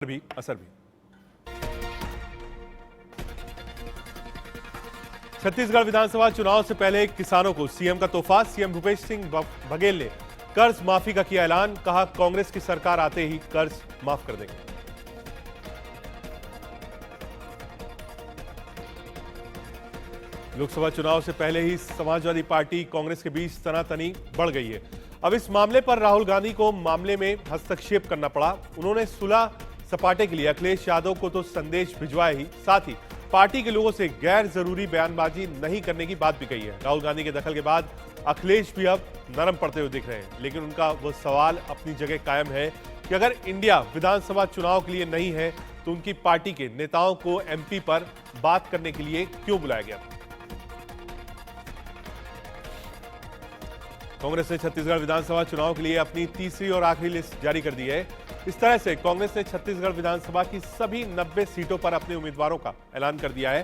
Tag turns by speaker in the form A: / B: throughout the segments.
A: भी असर भी। छत्तीसगढ़ विधानसभा चुनाव से पहले किसानों को सीएम का तोहफा। सीएम भूपेश सिंह बघेल ने कर्ज माफी का किया ऐलान। कहा, कांग्रेस की सरकार आते ही कर्ज माफ कर देंगे। लोकसभा चुनाव से पहले ही समाजवादी पार्टी कांग्रेस के बीच तनातनी बढ़ गई है। अब इस मामले पर राहुल गांधी को मामले में हस्तक्षेप करना पड़ा। उन्होंने सुलह सपाटे के लिए अखिलेश यादव को तो संदेश भिजवाया ही, साथ ही पार्टी के लोगों से गैर जरूरी बयानबाजी नहीं करने की बात भी कही है। राहुल गांधी के दखल के बाद अखिलेश भी अब नरम पड़ते हुए दिख रहे हैं, लेकिन उनका वो सवाल अपनी जगह कायम है कि अगर इंडिया विधानसभा चुनाव के लिए नहीं है तो उनकी पार्टी के नेताओं को एमपी पर बात करने के लिए क्यों बुलाया गया। कांग्रेस ने छत्तीसगढ़ विधानसभा चुनाव के लिए अपनी तीसरी और आखिरी लिस्ट जारी कर दी है। इस तरह से कांग्रेस ने छत्तीसगढ़ विधानसभा की सभी 90 सीटों पर अपने उम्मीदवारों का ऐलान कर दिया है।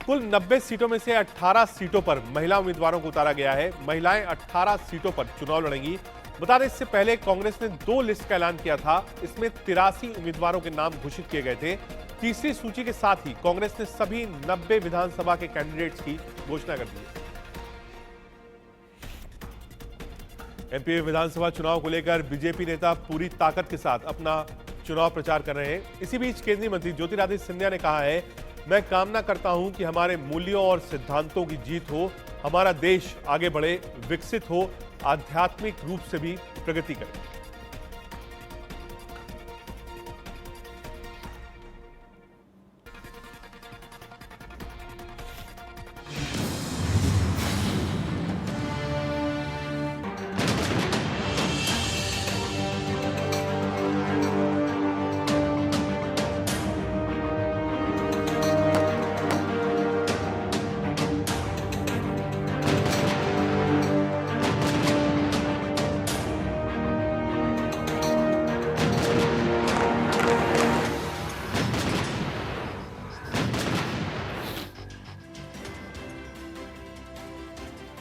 A: कुल 90 सीटों में से 18 सीटों पर महिला उम्मीदवारों को उतारा गया है। महिलाएं 18 सीटों पर चुनाव लड़ेंगी। बता दें, इससे पहले कांग्रेस ने 2 लिस्ट का ऐलान किया था। इसमें 83 उम्मीदवारों के नाम घोषित किए गए थे। तीसरी सूची के साथ ही कांग्रेस ने सभी 90 विधानसभा के कैंडिडेट्स की घोषणा कर दी है। एमपी विधानसभा चुनाव को लेकर बीजेपी नेता पूरी ताकत के साथ अपना चुनाव प्रचार कर रहे हैं। इसी बीच केंद्रीय मंत्री ज्योतिरादित्य सिंधिया ने कहा है, मैं कामना करता हूं कि हमारे मूल्यों और सिद्धांतों की जीत हो, हमारा देश आगे बढ़े, विकसित हो, आध्यात्मिक रूप से भी प्रगति करे।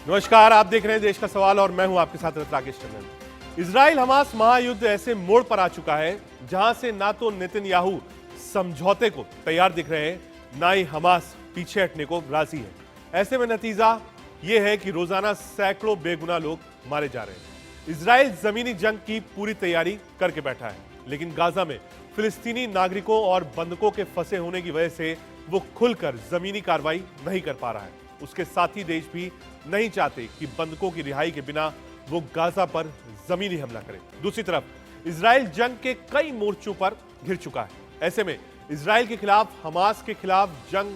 A: नमस्कार, आप देख रहे हैं देश का सवाल और मैं हूं आपके साथ राकेश टंडन। इजराइल हमास महायुद्ध ऐसे मोड़ पर आ चुका है जहां से ना तो नेतन्याहू समझौते को तैयार दिख रहे हैं, ना ही हमास पीछे हटने को राजी है। ऐसे में नतीजा यह है कि रोजाना सैकड़ों बेगुनाह लोग मारे जा रहे हैं। इजराइल जमीनी जंग की पूरी तैयारी करके बैठा है, लेकिन गाजा में फिलिस्तीनी नागरिकों और बंधकों के फंसे होने की वजह से वो खुलकर जमीनी कार्रवाई नहीं कर पा रहा है। उसके साथी देश भी नहीं चाहते कि बंधकों की रिहाई के बिना वो गाजा पर जमीनी हमला करे। दूसरी तरफ इजराइल जंग के कई मोर्चों पर घिर चुका है। ऐसे में इजराइल के खिलाफ हमास के खिलाफ जंग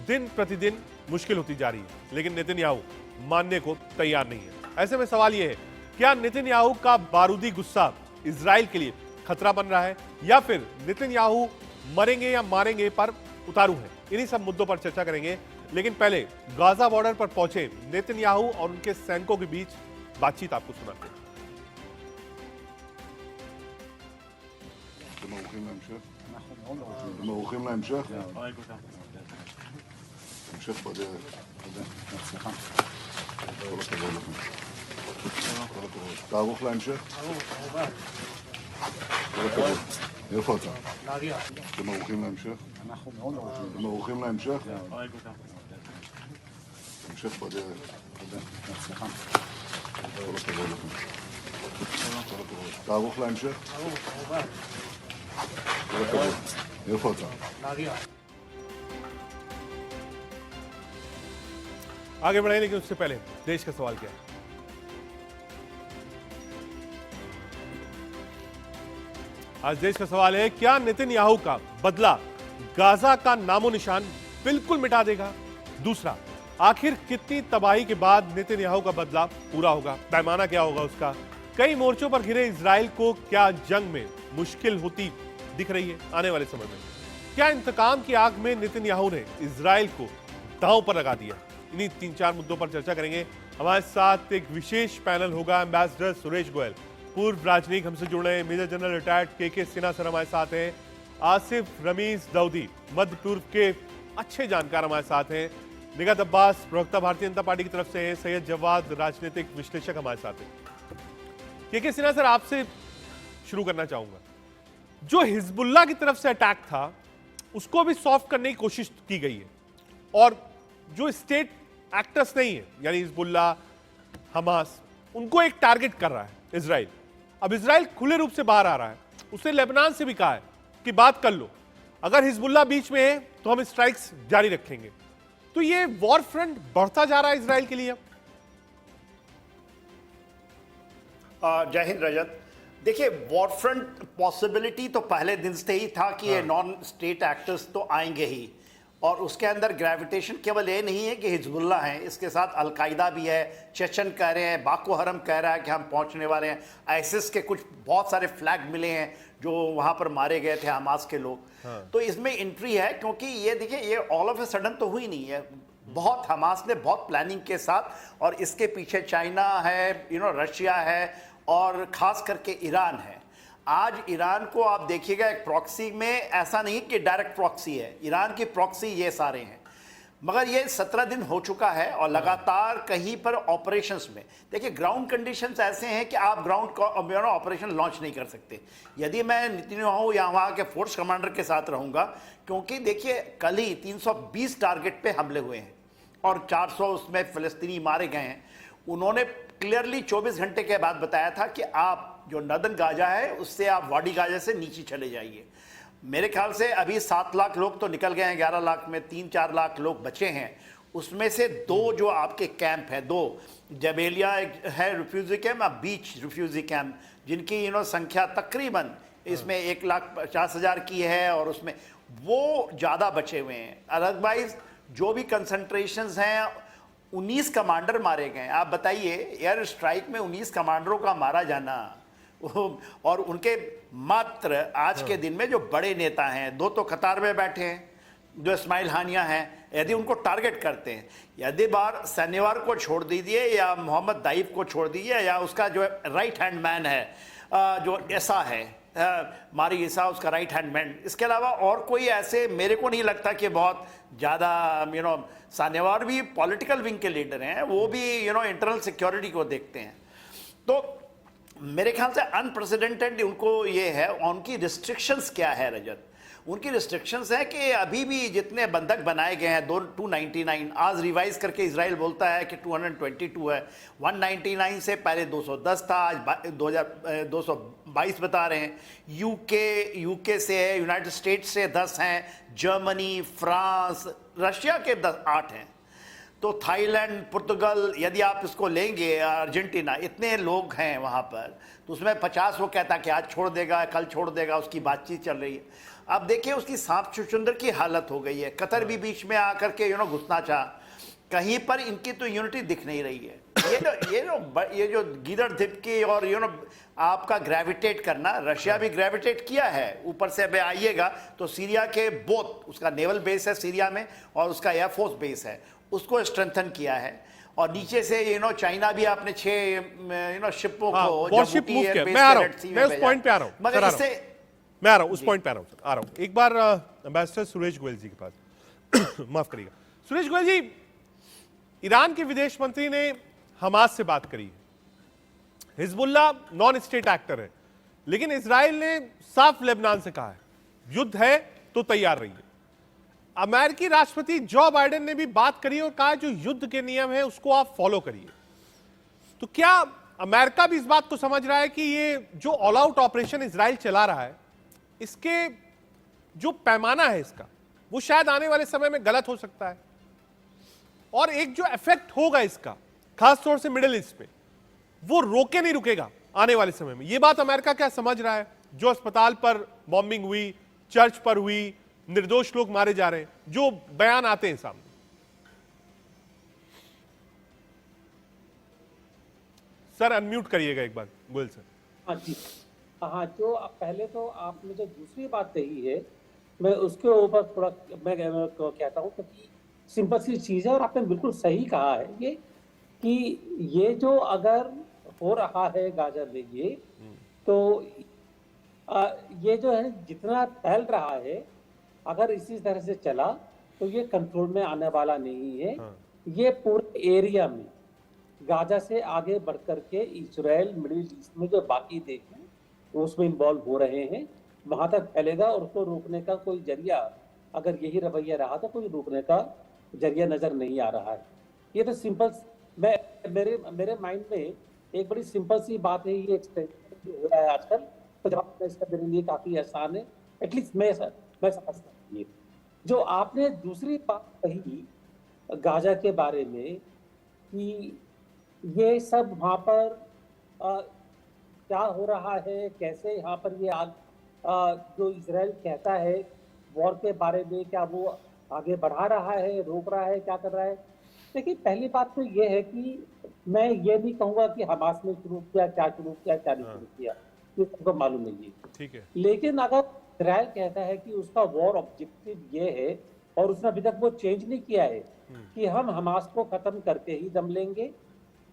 A: दिन प्रतिदिन मुश्किल होती जा रही है, लेकिन नेतन्याहू मानने को तैयार नहीं है। ऐसे में सवाल यह है, क्या नेतन्याहू का बारूदी गुस्सा इजराइल के लिए खतरा बन रहा है, या फिर नेतन्याहू मरेंगे या मारेंगे पर उतारू है। इन्हीं सब मुद्दों पर चर्चा करेंगे, लेकिन पहले गाजा बॉर्डर पर पहुंचे नेतन्याहू और उनके सैनिकों के बीच बातचीत आपको सुनाते हैं।
B: איפה אתה? נהריה. אתם ערוכים להמשך? אנחנו מאוד ערוכים. אתם ערוכים להמשך? המשך בדרך. בהצלחה. כל הכבוד לכם. כל הכבוד. אתה ערוך להמשך? ערוך, כמובן. כל הכבוד. איפה אתה? נהריה.
A: आगे बढ़े, लेकिन उससे पहले देश का सवाल क्या है। आज देश का सवाल है, क्या नेतन्याहू का बदला गाजा का नामो निशान बिल्कुल मिटा देगा? दूसरा, आखिर कितनी तबाही के बाद नेतन्याहू का बदला पूरा होगा? पैमाना क्या होगा उसका? कई मोर्चों पर घिरे इजराइल को क्या जंग में मुश्किल होती दिख रही है आने वाले समय में? क्या इंतकाम की आग में नेतन्याहू ने इजराइल को दांव पर लगा दिया? इन्हीं 3-4 मुद्दों पर चर्चा करेंगे। हमारे साथ एक विशेष पैनल होगा। एम्बेसडर सुरेश गोयल, पूर्व राजनयिक हमसे जुड़ रहे हैं। मेजर जनरल रिटायर्ड के सिन्हा सर हमारे साथ हैं। आसिफ रमीज दाऊदी, मध्य पूर्व के अच्छे जानकार हमारे साथ हैं। निगत अब्बास, प्रवक्ता भारतीय जनता पार्टी की तरफ से हैं। सैयद जवाद, राजनीतिक विश्लेषक हमारे साथ हैं। के सिन्हा सर, आपसे शुरू करना चाहूंगा। जो हिजबुल्लाह की तरफ से अटैक था उसको भी सॉफ्ट करने की कोशिश की गई है, और जो स्टेट एक्टर्स नहीं है यानी हिजबुल्लाह, हमास, उनको एक टारगेट कर रहा है इजराइल। अब इजराइल खुले रूप से बाहर आ रहा है, उसने लेबनान से भी कहा है कि बात कर लो, अगर हिजबुल्लाह बीच में है तो हम स्ट्राइक्स जारी रखेंगे। तो ये वॉर फ्रंट बढ़ता जा रहा है इजराइल के लिए।
C: जय हिंद रजत। देखिए, वॉर फ्रंट पॉसिबिलिटी तो पहले दिन से ही था कि ये नॉन स्टेट एक्टर्स तो आएंगे ही, और उसके अंदर ग्रेविटेशन केवल ये नहीं है कि हिजबुल्लाह है, इसके साथ अलकायदा भी है, चेचन कह रहे हैं, बाको हरम कह रहा है कि हम पहुंचने वाले हैं, आईसिस के कुछ बहुत सारे फ्लैग मिले हैं जो वहां पर मारे गए थे हमास के लोग। तो इसमें एंट्री है, क्योंकि ये देखिए ये ऑल ऑफ ए सडन तो हुई नहीं है, बहुत हमास ने बहुत प्लानिंग के साथ, और इसके पीछे चाइना है, रशिया है, और खास करके ईरान है। आज ईरान को आप देखिएगा एक प्रॉक्सी में, ऐसा नहीं कि डायरेक्ट प्रॉक्सी है, ईरान की प्रॉक्सी ये सारे हैं, मगर ये 17 दिन हो चुका है और लगातार कहीं पर ऑपरेशंस में देखिए ग्राउंड कंडीशंस ऐसे हैं कि आप ग्राउंड ऑपरेशन लॉन्च नहीं कर सकते। यदि मैं नेतन्याहू या वहाँ के फोर्स कमांडर के साथ रहूँगा, क्योंकि देखिए कल ही 320 टारगेट पे हमले हुए हैं और 400 उसमें फ़लस्तीनी मारे गए हैं। उन्होंने क्लियरली 24 घंटे के बाद बताया था कि आप जो नदन गाजा है उससे आप वाडी गाजा से नीचे चले जाइए। मेरे ख्याल से अभी 7 लाख लोग तो निकल गए हैं, 11 लाख में 3-4 लाख लोग बचे हैं। उसमें से 2 जो आपके कैंप है, 2 जबेलिया है रिफ्यूजी कैंप और बीच रिफ्यूजी कैंप, जिनकी संख्या तकरीबन इसमें 1,50,000 की है, और उसमें वो ज़्यादा बचे हुए हैं। अदरवाइज जो भी कंसंट्रेशंस हैं, 19 कमांडर मारे गए। आप बताइए, एयर स्ट्राइक में 19 कमांडरों का मारा जाना, और उनके मात्र आज के दिन में जो बड़े नेता हैं, 2 तो कतार में बैठे हैं जो इस्माइल हानिया हैं, यदि उनको टारगेट करते हैं, यदि बार शनिवार को छोड़ दीजिए या मोहम्मद दाइफ को छोड़ दीजिए या उसका जो राइट हैंड मैन है जो ऐसा है मारी ईसा, उसका राइट हैंड मैन, इसके अलावा और कोई ऐसे मेरे को नहीं लगता कि बहुत ज़्यादा सानेवार भी पॉलिटिकल विंग के लीडर हैं, वो भी इंटरनल सिक्योरिटी को देखते हैं। तो मेरे ख्याल से अनप्रेसिडेंटेड उनको ये है। उनकी रिस्ट्रिक्शंस क्या है रजत? उनकी रिस्ट्रिक्शंस है कि अभी भी जितने बंधक बनाए गए हैं 299, आज रिवाइज करके इजराइल बोलता है कि 222 है, 199 से पहले 210 था, आज 222 बता रहे हैं। यूके से है, यूनाइटेड स्टेट्स से 10 हैं, जर्मनी, फ्रांस, रशिया के 8 हैं, तो थाईलैंड, पुर्तगाल, यदि आप इसको लेंगे, अर्जेंटीना, इतने लोग हैं वहाँ पर, तो उसमें 50 वो कहता कि आज छोड़ देगा, कल छोड़ देगा, उसकी बातचीत चल रही है। अब देखिए उसकी सांप चुचुंदर की हालत हो गई है। कतर भी बीच में आकर के घुसना चाह, कहीं पर इनकी तो यूनिटी दिख नहीं रही है। ये जो गीदड़ धिपकी और आपका ग्रेविटेट करना, रशिया भी ग्रेविटेट किया है ऊपर से। अब आइएगा तो सीरिया के बोथ, उसका नेवल बेस है सीरिया में और उसका एयरफोर्स बेस है, उसको स्ट्रेंथन किया है, और नीचे से चाइना भी आपने 6 शिपों को
A: वॉरशिप मूव किया। मैं उस पॉइंट पे आ रहा हूं, मगर इससे मैं आ रहा हूं, उस पॉइंट पे आ रहा हूं। एक बार एम्बेसडर सुरेश गोयल जी के पास माफ करिएगा। सुरेश गोयल जी, ईरान के विदेश मंत्री ने हमास से बात करी है। हिजबुल्लाह नॉन स्टेट एक्टर है, लेकिन इजराइल ने साफ लेबनान से कहा है युद्ध है तो तैयार रहिए। अमेरिकी राष्ट्रपति जो बाइडेन ने भी बात करी और कहा जो युद्ध के नियम है उसको आप फॉलो करिए। तो क्या अमेरिका भी इस बात को समझ रहा है कि ये जो ऑल आउट ऑपरेशन इजराइल चला रहा है, इसके जो पैमाना है इसका, वो शायद आने वाले समय में गलत हो सकता है, और एक जो इफेक्ट होगा इसका खासतौर से मिडिल ईस्ट पे, वो रोके नहीं रुकेगा आने वाले समय में? ये बात अमेरिका क्या समझ रहा है? जो अस्पताल पर बॉम्बिंग हुई, चर्च पर हुई, निर्दोष लोग मारे जा रहे हैं, जो बयान आते हैं सामने। सर अनम्यूट करिएगा एक बार गोयल सर।
D: हाँ जी, हाँ, जो पहले तो आपने जो दूसरी बात कही है, मैं उसके ऊपर थोड़ा मैं कहता हूँ, क्योंकि सिंपल सी चीज़ है और आपने बिल्कुल सही कहा है ये कि ये जो अगर हो रहा है गाजा में ये, तो ये जो है जितना फैल रहा है, अगर इसी तरह से चला तो ये कंट्रोल में आने वाला नहीं है। ये पूरे एरिया में गाजा से आगे बढ़ करके इजराइल, मिडिल ईस्ट में जो बाकी देश हैं उसमें इन्वॉल्व हो रहे हैं, वहां तक फैलेगा और उसको रोकने का कोई जरिया, अगर यही रवैया रहा तो कोई रोकने का जरिया नजर नहीं आ रहा है। ये तो सिंपल, मैं मेरे मेरे माइंड में एक बड़ी सिंपल सी बात है, ये एक्सटेंशन जो हो रहा है आजकल, तो जवाब देना इसका मेरे लिए काफी आसान है, एटलीस्ट मैं समझता हूँ। ये जो आपने दूसरी बात कही गाजा के बारे में कि ये सब वहां पर क्या हो रहा है, कैसे यहाँ पर ये जो इजराइल कहता है वॉर के बारे में, क्या वो आगे बढ़ा रहा है, रोक रहा है, क्या कर रहा है। देखिए, पहली बात तो ये है कि मैं ये नहीं कहूंगा कि हमास ने शुरू किया, क्या शुरू किया, क्या नहीं शुरू किया, ये सबको मालूम नहीं है।
A: ठीक है।
D: लेकिन अगर इजराइल कहता है कि उसका वॉर ऑब्जेक्टिव ये है और उसने अभी तक वो चेंज नहीं किया है कि हम हमास को खत्म करके ही दम लेंगे,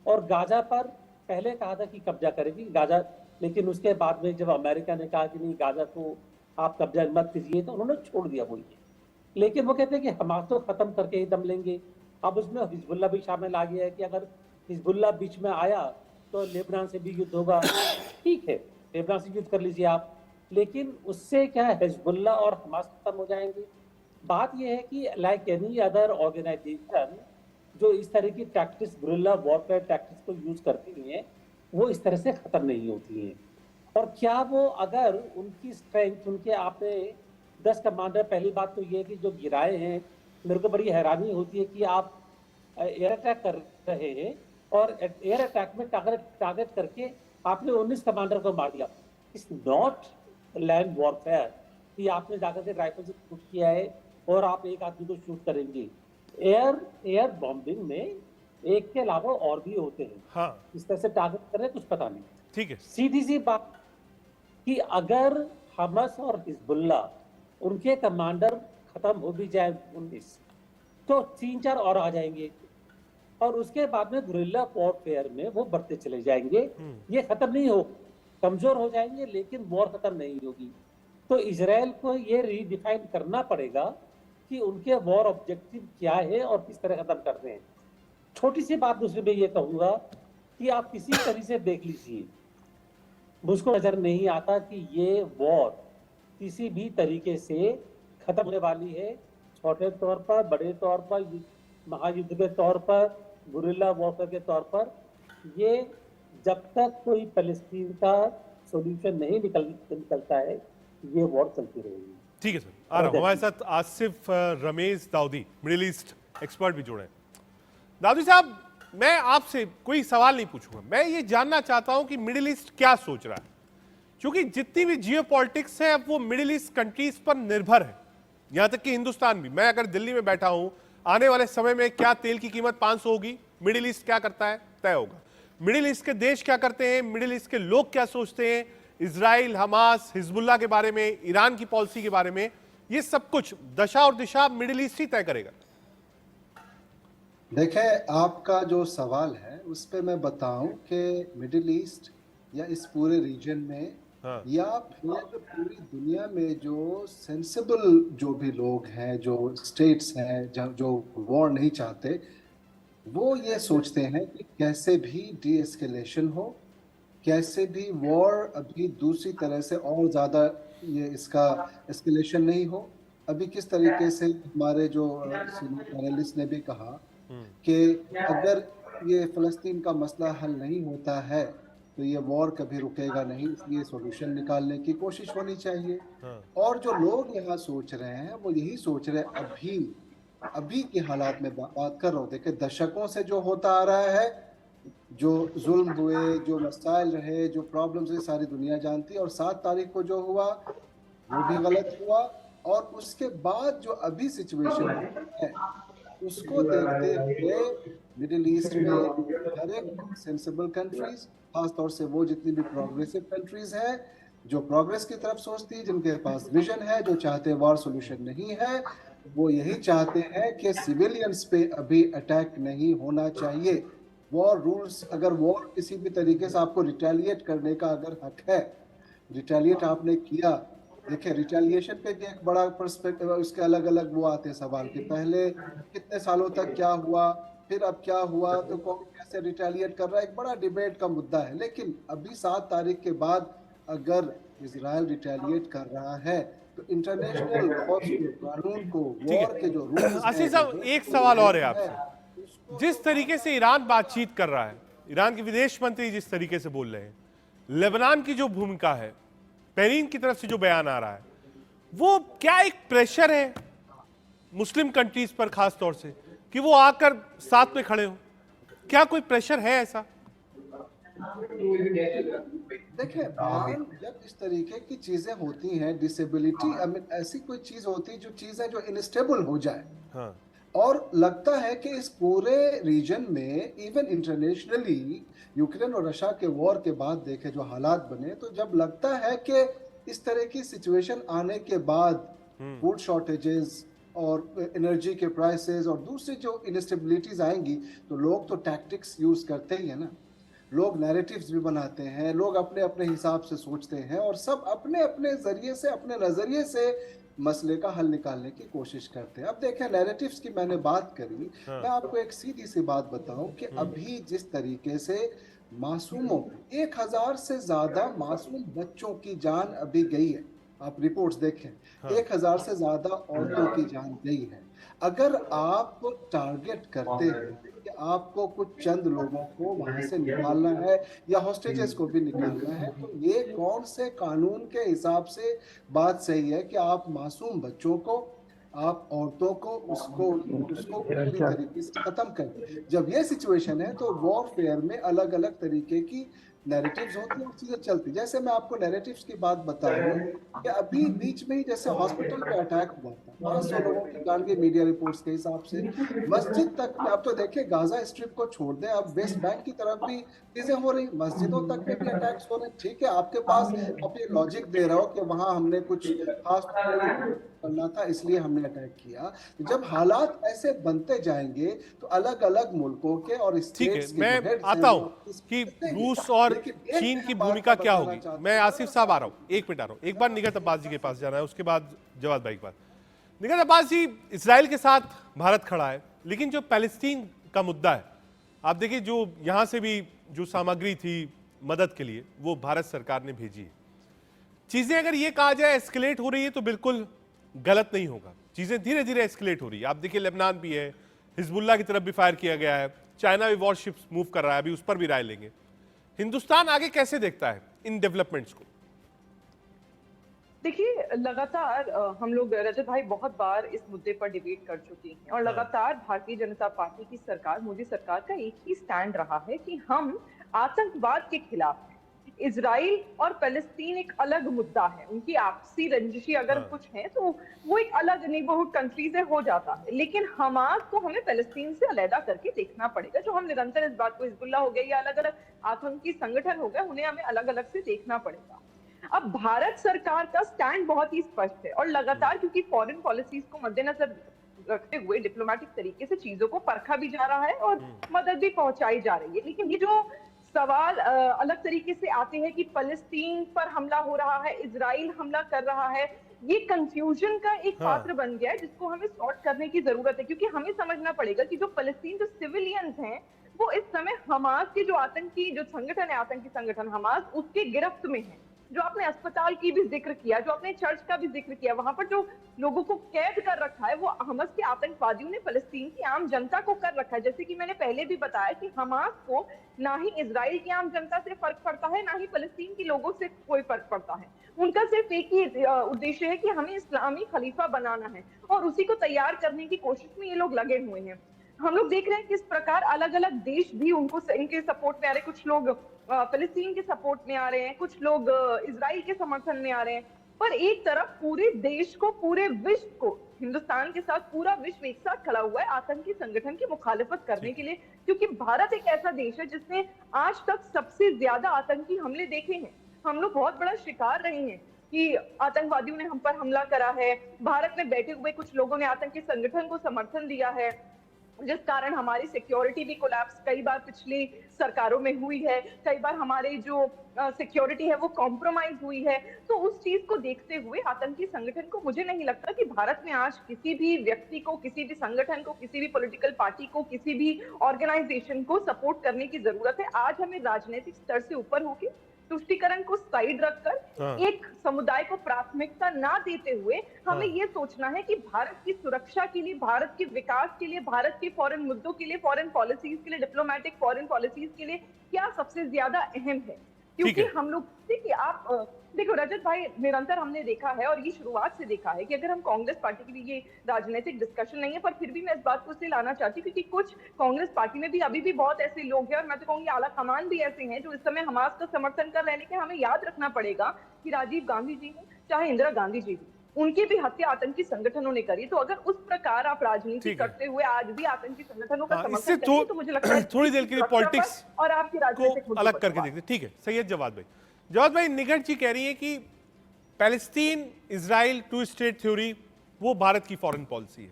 D: और गाजा पर पहले कहा था कि कब्जा करेगी गाजा, लेकिन उसके बाद में जब अमेरिका ने कहा कि नहीं गाजा को आप कब्जा मत कीजिए, तो उन्होंने छोड़ दिया वो ये। लेकिन वो कहते हैं कि हमास तो खत्म करके ही दम लेंगे। अब उसमें हिजबुल्ला भी शामिल आ गया है कि अगर हिजबुल्ला बीच में आया तो लेबनान से भी युद्ध होगा। ठीक है, लेबनान से युद्ध कर लीजिए आप, लेकिन उससे क्या हिजबुल्ला और हमास खत्म हो जाएंगे? बात यह है कि लाइक एनी अदर ऑर्गेनाइजेशन जो इस तरह की टैक्टिक्स, गुरिल्ला वॉरफेयर टैक्टिक्स को यूज करती हैं, वो इस तरह से खत्म नहीं होती हैं। और क्या वो, अगर उनकी स्ट्रेंथ, उनके आपने 10 कमांडर, पहली बात तो ये है कि जो गिराए हैं, मेरे को बड़ी हैरानी होती है कि आप एयर अटैक कर रहे हैं और एयर अटैक में टारगेट करके आपने 19 कमांडर को मार दिया। इट्स नॉट लैंड वॉरफेयर कि आपने जाकर के राइफल से शूट किया है और आप एक आदमी को शूट करेंगे। एयर बॉम्बिंग में एक के अलावा और भी होते हैं।
A: हाँ,
D: इस तरह से टारगेट कर रहे हैं, कुछ पता नहीं।
A: ठीक है।
D: सीधी सी बात कि अगर हमास और हिजबुल्ला, उनके कमांडर खत्म हो भी जाए 19, तो 3-4 और आ जाएंगे और उसके बाद में गुरिल्ला वॉरफेयर में वो बढ़ते चले जाएंगे। ये खत्म नहीं हो, कमजोर हो जाएंगे, लेकिन वॉर खत्म नहीं होगी। तो इजराइल को ये रीडिफाइन करना पड़ेगा कि उनके वॉर ऑब्जेक्टिव क्या है और किस तरह खत्म करते हैं। छोटी सी बात दूसरी में ये कहूंगा कि आप किसी तरह से देख लीजिए, मुझको नजर नहीं आता कि ये वॉर किसी भी तरीके से खत्म होने वाली है। छोटे तौर पर, बड़े तौर पर, महायुद्ध के तौर पर, गुरिल्ला वॉरफेयर के तौर पर, ये जब तक कोई फलस्तीन का सॉल्यूशन नहीं निकलता है, ये वॉर चलती रहेगी।
A: ठीक है सर, आ रहा हूं। हमारे साथ Asif Ramesh Dawoodi, middle east expert भी जुड़े हैं। दाऊदी साहब, मैं आपसे कोई सवाल नहीं पूछूंगा, मैं ये जानना चाहता हूं कि मिडिल ईस्ट क्या सोच रहा है, क्योंकि जितनी भी जियो पॉलिटिक्स है अब वो मिडिल ईस्ट कंट्रीज पर निर्भर है, यहां तक कि हिंदुस्तान भी। मैं अगर दिल्ली में बैठा हूं, आने वाले समय में क्या तेल की कीमत 500 होगी, मिडिल ईस्ट क्या करता है तय होगा। मिडिल ईस्ट के देश क्या करते हैं, मिडिल ईस्ट के लोग क्या सोचते हैं, इजराइल, हमास, हिजबुल्ला के बारे में, ईरान की पॉलिसी के बारे में, ये सब कुछ दशा और दिशा मिडिल ईस्ट ही तय करेगा।
E: देखें, आपका जो सवाल है उस पे मैं बताऊं कि मिडिल ईस्ट या इस पूरे रीजन में,
A: हाँ।
E: या फिर पूरी दुनिया में जो सेंसिबल जो भी लोग हैं, जो स्टेट्स हैं जो वॉर नहीं चाहते, वो ये सोचते हैं कि कैसे भी डी एस्केलेशन हो, कैसे भी वॉर अभी दूसरी तरह से और ज़्यादा ये इसका एस्केलेशन नहीं हो। अभी किस तरीके से हमारे जो पैनलिस्ट ने भी कहा कि अगर ये फ़लस्तीन का मसला हल नहीं होता है तो ये वॉर कभी रुकेगा नहीं, इसलिए सॉल्यूशन निकालने की कोशिश होनी चाहिए। और जो लोग यहाँ सोच रहे हैं वो यही सोच रहे हैं, अभी के हालात में बात कर रहा हूँ। देखिए, दशकों से जो होता आ रहा है, जो जुल्म हुए, जो मसाइल रहे, जो प्रॉब्लम्स है, सारी दुनिया जानती है। और 7 तारीख को जो हुआ वो भी गलत हुआ, और उसके बाद जो अभी सिचुएशन है उसको देखते हुए मिडिल ईस्ट में हर एक सेंसिबल कंट्रीज, खासतौर से वो जितनी भी प्रोग्रेसिव कंट्रीज हैं, जो प्रोग्रेस की तरफ सोचती है, जिनके पास विजन है, जो चाहते वॉर सॉल्यूशन नहीं है, वो यही चाहते हैं कि सिविलियंस पे अभी अटैक नहीं होना चाहिए। वॉर रूल्स, अगर वॉर किसी भी तरीके से आपको रिटेलिएट करने का अगर हक है, रिटेलिएट आपने किया, देखिए रिटेलिएशन पे भी एक बड़ा पर्सपेक्टिव, उसके अलग अलग वो आते हैं सवाल कि पहले कितने सालों तक क्या हुआ, फिर अब क्या हुआ, तो कौन कैसे रिटेलिएट कर रहा है, एक बड़ा डिबेट का मुद्दा है। लेकिन अभी 7 तारीख के बाद अगर इजराइल रिटेलिएट कर रहा है तो इंटरनेशनल कानून को, वॉर के जो रूल्स
A: आसिफ साहब, एक सवाल और है आपसे। जिस तरीके से ईरान बातचीत कर रहा है, ईरान के विदेश मंत्री जिस तरीके से बोल रहे हैं, लेबनान की जो भूमिका है, बहरीन की तरफ से जो बयान आ रहा है, वो क्या एक प्रेशर है मुस्लिम कंट्रीज पर खास तौर से कि वो आकर साथ में खड़े हो? क्या कोई प्रेशर है ऐसा?
E: देखिए, जब इस तरीके की चीजें होती हैं, डिसेबिलिटी, आई मीन ऐसी कोई चीज होती है जो चीज है जो इनस्टेबल हो जाए,
A: हाँ।
E: और लगता है कि इस पूरे रीजन में, इवन इंटरनेशनली, यूक्रेन और रशिया के वॉर के बाद देखे जो हालात बने, तो जब लगता है कि इस तरह की सिचुएशन आने के बाद फूड शॉर्टेजेस और एनर्जी के प्राइसेस और दूसरी जो इनस्टेबिलिटीज आएंगी, तो लोग तो टैक्टिक्स यूज करते ही है ना। लोग नैरेटिव्स भी बनाते हैं, लोग अपने अपने हिसाब से सोचते हैं, और सब अपने अपने जरिए से, अपने नजरिए से मसले का हल निकालने की कोशिश करते हैं। अब देखें, नैरेटिव्स की मैंने बात करी, मैं आपको एक सीधी सी बात बताऊं कि अभी जिस तरीके से मासूमों, 1000 से ज्यादा मासूम बच्चों की जान अभी गई है, आप रिपोर्ट्स देखें, 1000 से ज्यादा औरतों की जान गई है। अगर आप टारगेट करते हैं कि आपको कुछ चंद लोगों को वहां से निकालना है या हॉस्टेजेस को भी निकालना है, तो ये कौन से कानून के हिसाब से बात सही है कि आप मासूम बच्चों को, आप औरतों को, उसको पूरी तरीके से खत्म कर दें? जब ये सिचुएशन है तो वॉरफेयर में अलग अलग तरीके की नैरेटिव्स होती हैं और चीजें चलती। जैसे मैं आपको नैरेटिव्स की बात बता रहा हूँ कि अभी बीच में ही जैसे हॉस्पिटल पे अटैक हुआ था, 500 लोगों की जान गई मीडिया रिपोर्ट्स के हिसाब से, मस्जिद तक में, अब तो देखिए गाजा स्ट्रिप को छोड़ दें, अब वेस्ट बैंक की तरफ भी चीजें हो रही, मस्जिदों तक में भी अटैक्स हो रहे। ठीक है, आपके पास आप ये लॉजिक दे रहे हो कि वहां हमने कुछ खास करना था इसलिए हमने अटैक किया। जब हालात ऐसे बनते जाएंगे तो अलग अलग मुल्कों के और
A: ठीक है,
E: स्टेट्स के
A: मैं
E: जो heads
A: आता
E: हैं,
A: हूं
E: वो
A: कि
E: देखेंगे।
A: रूस और
E: लेकिन एक
A: चीन की
E: बात
A: भूमिका
E: मैं
A: क्या
E: बताना
A: होगी।
E: चाहता हूं।
A: मैं आसिफ साहब आ रहा हूं, एक मिनट आ रहा हूं, एक बार निगहत अब्बास जी के पास जाना है, उसके बाद जवाद भाई के पास। निगहत अब्बास जी, इजराइल के साथ भारत खड़ा है, लेकिन जो पैलेस्टीन का मुद्दा है, आप देखिए, जो यहां से भी जो सामग्री थी मदद के लिए, वो भारत सरकार ने भेजी है। चीजें अगर ये कहा जाए एस्केलेट हो रही है तो बिल्कुल गलत नहीं होगा। चीजें धीरे धीरे एस्केलेट हो रही है। आप देखिए, लेबनान भी है, हिजबुल्लाह की तरफ भी फायर किया गया है, चाइना भी वॉरशिप्स मूव कर रहा है, अभी उस पर भी राय लेंगे। हिंदुस्तान आगे कैसे देखता है इन डेवलपमेंट्स को?
F: देखिए, लगातार हम लोग, रजत भाई, बहुत बार इस मुद्दे पर डिबेट कर चुके हैं, और लगातार भारतीय जनता पार्टी की सरकार, मोदी सरकार का एक ही स्टैंड रहा है कि हम आतंकवाद के खिलाफ हैं। इजराइल और फलस्तीन एक अलग मुद्दा है, उनकी आपसी रंजिशी अगर कुछ है तो वो एक अलग नेबरहुड कंट्री से हो जाता है, लेकिन हमास को हमें फलस्तीन से अलग करके देखना पड़ेगा। जो हम निरंतर इस बात को, हिजबुल्लाह हो गया या अलग अलग आतंकी संगठन हो गए, उन्हें हमें अलग अलग से देखना पड़ेगा। अब भारत सरकार का स्टैंड बहुत ही स्पष्ट है, और लगातार, क्योंकि फॉरेन पॉलिसीज को मद्देनजर रखते हुए डिप्लोमेटिक तरीके से चीजों को परखा भी जा रहा है और मदद भी पहुंचाई जा रही है। लेकिन ये जो सवाल अलग तरीके से आते हैं कि फलस्तीन पर हमला हो रहा है, इजराइल हमला कर रहा है, ये कंफ्यूजन का एक पात्र बन गया है जिसको हमें सॉर्ट करने की जरूरत है। क्योंकि हमें समझना पड़ेगा कि जो फलस्तीन, जो सिविलियंस हैं, वो इस समय हमास के जो आतंकी, जो संगठन है, आतंकी संगठन हमास, उसके गिरफ्त में है। जो आपने अस्पताल की भी जिक्र किया, जो आपने चर्च का भी जिक्र किया, वहां पर जो लोगों को कैद कर रखा है, वो हमास के आतंकवादियों ने फलस्तीन की आम जनता को कर रखा है। जैसे कि मैंने पहले भी बताया कि हमास को ना ही इजराइल की आम जनता से फर्क पड़ता है, ना ही फलस्तीन के लोगों से कोई फर्क पड़ता है। उनका सिर्फ एक ही उद्देश्य है कि हमें इस्लामी खलीफा बनाना है, और उसी को तैयार करने की कोशिश में ये लोग लगे हुए हैं। हम लोग देख रहे हैं किस प्रकार अलग अलग देश भी उनको, इनके सपोर्ट में आ रहे हैं। कुछ लोग फलस्तीन के सपोर्ट में आ रहे हैं, कुछ लोग इजराइल के समर्थन में आ रहे हैं, पर एक तरफ पूरे देश को, पूरे विश्व को, हिंदुस्तान के साथ पूरा विश्व एक साथ खड़ा हुआ है आतंकी संगठन की मुखालिफत करने के लिए। क्योंकि भारत एक ऐसा देश है जिसने आज तक सबसे ज्यादा आतंकी हमले देखे हैं। हम लोग बहुत बड़ा शिकार रहे हैं कि आतंकवादियों ने हम पर हमला करा है, भारत में बैठे हुए कुछ लोगों ने आतंकी संगठन को समर्थन दिया है, जिस कारण हमारी सिक्योरिटी भी कोलैप्स कई बार पिछली सरकारों में हुई है, कई बार हमारे जो सिक्योरिटी है वो कॉम्प्रोमाइज हुई है। तो उस चीज को देखते हुए आतंकी संगठन को, मुझे नहीं लगता कि भारत में आज किसी भी व्यक्ति को, किसी भी संगठन को, किसी भी पॉलिटिकल पार्टी को, किसी भी ऑर्गेनाइजेशन को सपोर्ट करने की जरूरत है। आज हमें राजनीतिक स्तर से ऊपर होकर तुष्टीकरण को साइड रखकर एक समुदाय को प्राथमिकता ना देते हुए हमें ये सोचना है कि भारत की सुरक्षा के लिए, भारत के विकास के लिए, भारत के फॉरेन मुद्दों के लिए, फॉरेन पॉलिसीज के लिए, डिप्लोमेटिक फॉरेन पॉलिसीज के लिए क्या सबसे ज्यादा अहम है। क्योंकि हम लोग देखिए, आप देखो रजत भाई, निरंतर हमने देखा है और ये शुरुआत से देखा है कि अगर हम कांग्रेस पार्टी के लिए, ये राजनीतिक डिस्कशन नहीं है, पर फिर भी मैं इस बात को इसलिए लाना चाहती हूँ क्योंकि कुछ कांग्रेस पार्टी में भी अभी भी बहुत ऐसे लोग हैं, और मैं तो कहूँगी आला कमान भी ऐसे हैं जो इस समय हमास का समर्थन कर रहे हैं। लेकिन हमें याद रखना पड़ेगा कि राजीव गांधी जी हो चाहे इंदिरा गांधी जी हो, उनकी भी हत्या आतंकी संगठनों ने करी। तो अगर उस प्रकार आप राजनीति करते हुए आज भी आतंकी संगठनों का समर्थन करेंगे तो मुझे लगता है
A: थोड़ी देर के लिए पॉलिटिक्स
F: और आपकी राजनीतिक
A: को अलग करके देखते। ठीक है, सैयद जवाद भाई, निगहत जी कह रही है कि Palestine Israel two state theory वो भारत की फॉरेन पॉलिसी है,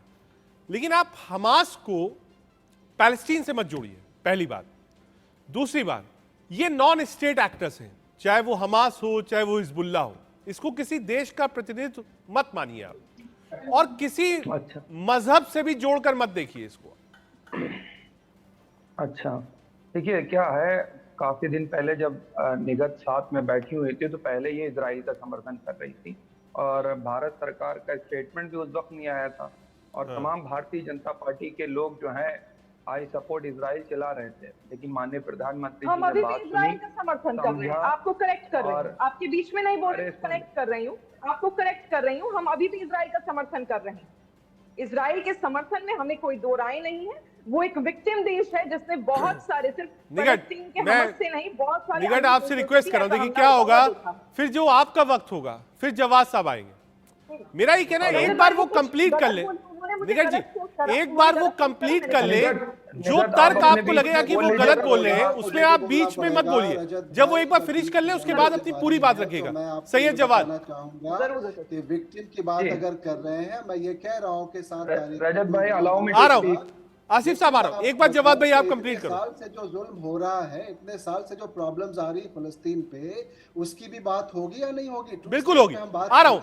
A: लेकिन आप हमास को पैलेस्टीन से मत जोड़िए, पहली बात। दूसरी बात, ये नॉन स्टेट एक्टर्स हैं, चाहे वो हमास हो चाहे वो हिजबुल्लाह हो, इसको किसी देश का प्रतिनिधित्व मत मानिए आप, और किसी मजहब से भी जोड़कर मत देखिए इसको।
G: अच्छा, देखिए क्या है, काफी दिन पहले जब निगहत साथ में बैठी हुई थी तो पहले ये इजराइल का समर्थन कर रही थी और भारत सरकार का स्टेटमेंट भी उस वक्त नहीं आया था, और तमाम भारतीय जनता पार्टी के लोग जो हैं आई सपोर्ट इजराइल चला रहे थे। लेकिन माननीय प्रधानमंत्री
F: हम
G: जी
F: अभी
G: ने
F: भी
G: बात
F: इजराइल
G: सुनी,
F: का समर्थन कर रहे हैं, आपको करेक्ट कर रहे हैं, आपके बीच में नहीं बोल रहे, करेक्ट कर रही हूँ, आपको करेक्ट कर रही हूँ, हम अभी भी इजराइल का समर्थन कर रहे हैं। इजराइल के समर्थन में हमें कोई दो राय नहीं है। वो एक विक्टिम देश है जिसने बहुत सारे, सिर्फ फलस्तीन के हमास से नहीं, बहुत सारे
A: निगहत आपसे रिक्वेस्ट कर रहा हूं, देखिए क्या होगा फिर, जो आपका वक्त होगा फिर जवाद साहब आएंगे। मेरा ये कहना है एक बार वो कंप्लीट कर ले निगहत जी, एक बार वो कंप्लीट कर ले, जो तर्क आपको लगेगा कि वो गलत बोल रहे हैं उसमें आप बीच में मत बोलिए। जब वो एक बार फिनिश कर ले उसके बाद अपनी पूरी बात रखिएगा। सैयद जवाद,
E: कि विक्टिम की बात अगर कर रहे हैं, मैं ये कह रहा हूं कि 7 तारीख
G: रजत भाई अलाउ मी
A: आ रहा हूं, आसिफ साहब आ रहा हूं, एक बार जवाद भाई आप कंप्लीट करो।
E: साल से जो जुल्म हो रहा है, इतने साल से जो प्रॉब्लम्स आ रही है फलस्तीन पे, उसकी भी बात होगी या नहीं होगी?
A: बिल्कुल होगी। आ रहा हूं,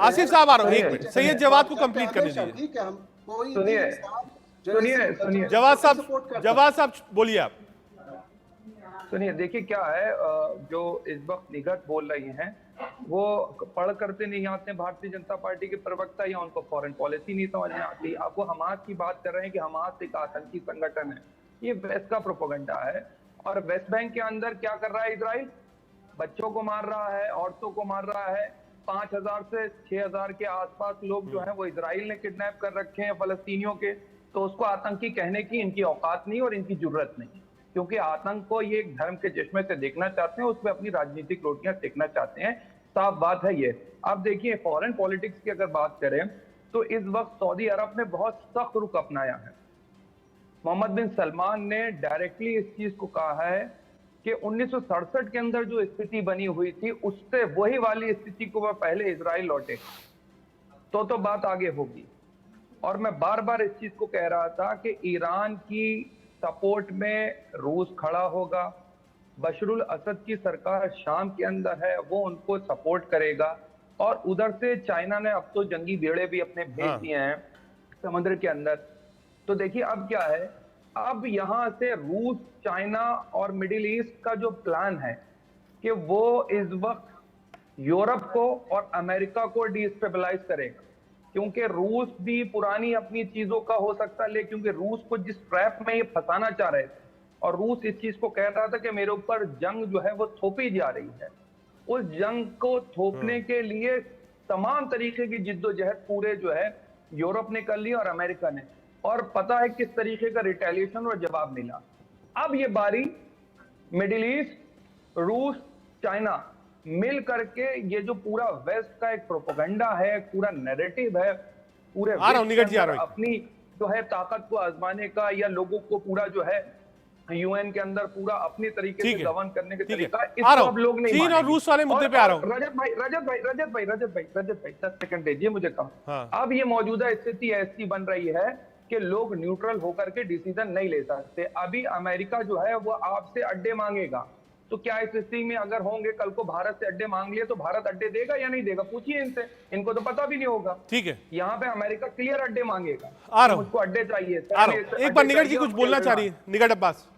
A: आसिफ साहब आ रहा हूं, एक मिनट, सैयद जवाद को कंप्लीट करने दीजिए।
E: ठीक है, हम कोई
G: सुनिए
A: जवाद साहब बोलिए आप।
G: सुनिए, देखिए क्या है, जो इस वक्त निगहत बोल रही हैं वो पढ़ करते नहीं आते भारतीय जनता पार्टी के प्रवक्ता, या उनको फॉरेन पॉलिसी नहीं समझ में आती। आपको हमास की बात कर रहे हैं कि हमास एक आतंकी संगठन है, ये वेस्ट का प्रोपेगेंडा है। और वेस्ट बैंक के अंदर क्या कर रहा है इजराइल? बच्चों को मार रहा है, औरतों को मार रहा है। 5000 से 6000 के आसपास लोग जो हैं वो इजराइल ने किडनैप कर रखे हैं फलस्तीनियों के। तो उसको आतंकी कहने की इनकी औकात नहीं और इनकी जरूरत नहीं, क्योंकि आतंक को ये एक धर्म के चश्मे से देखना चाहते हैं, उसमें अपनी राजनीतिक रोटियां सेकना चाहते हैं। साफ बात है ये। अब देखिए, फॉरेन पॉलिटिक्स की अगर बात करें तो इस वक्त सऊदी अरब ने बहुत सख्त रुख अपनाया है। मोहम्मद बिन सलमान ने डायरेक्टली इस चीज को कहा है कि 1967 के अंदर जो स्थिति बनी हुई थी उससे वही वाली स्थिति को वह पहले इजराइल लौटे तो बात आगे होगी। और मैं बार बार इस चीज को कह रहा था कि ईरान की सपोर्ट में रूस खड़ा होगा, बशरुल असद की सरकार शाम के अंदर है वो उनको सपोर्ट करेगा, और उधर से चाइना ने अब तो जंगी बेड़े भी अपने भेज दिए हैं समुद्र के अंदर। तो देखिए अब क्या है, अब यहां से रूस, चाइना और मिडिल ईस्ट का जो प्लान है कि वो इस वक्त यूरोप को और अमेरिका को डिस्टेबलाइज करेगा, क्योंकि रूस भी पुरानी अपनी चीजों का हो सकता है, लेकिन क्योंकि रूस को जिस ट्रैप में ये फंसाना चाह रहे थे और रूस इस चीज को कह रहा था कि मेरे ऊपर जंग जो है वो थोपी जा रही है, उस जंग को थोपने के लिए तमाम तरीके की जिद्दोजहद पूरे जो है यूरोप ने कर ली और अमेरिका ने, और पता है किस तरीके का रिटेलिएशन और जवाब मिला। अब ये बारी मिडिल ईस्ट, रूस, चाइना मिल करके ये जो पूरा वेस्ट का एक प्रोपेगेंडा है, पूरा नैरेटिव है, पूरे अपनी जो है ताकत को आजमाने का, या लोगों को पूरा जो है यूएन के अंदर पूरा अपनी तरीके से गवर्न करने के तरीका, इसको अब लोग नहीं
A: चीन और रूस वाले मुद्दे पे आ रहा हूं।
G: रजत भाई 10 सेकंड दीजिए मुझे कहा। अब ये मौजूदा स्थिति ऐसी बन रही है कि लोग न्यूट्रल होकर के डिसीजन नहीं ले सकते। अभी अमेरिका जो है वो आपसे अड्डे मांगेगा, तो क्या इस स्थिति में अगर होंगे कल को भारत से अड्डे मांग लिए तो भारत अड्डे देगा या नहीं देगा? पूछिए इनसे, इनको तो पता भी नहीं होगा।
A: ठीक है,
G: यहाँ पे अमेरिका क्लियर अड्डे मांगेगा,
A: आ रहा हूं,
G: उसको अड्डे चाहिए।
A: एक बार निगहत जी कुछ बोलना चाह रही है, निगहत अब्बास।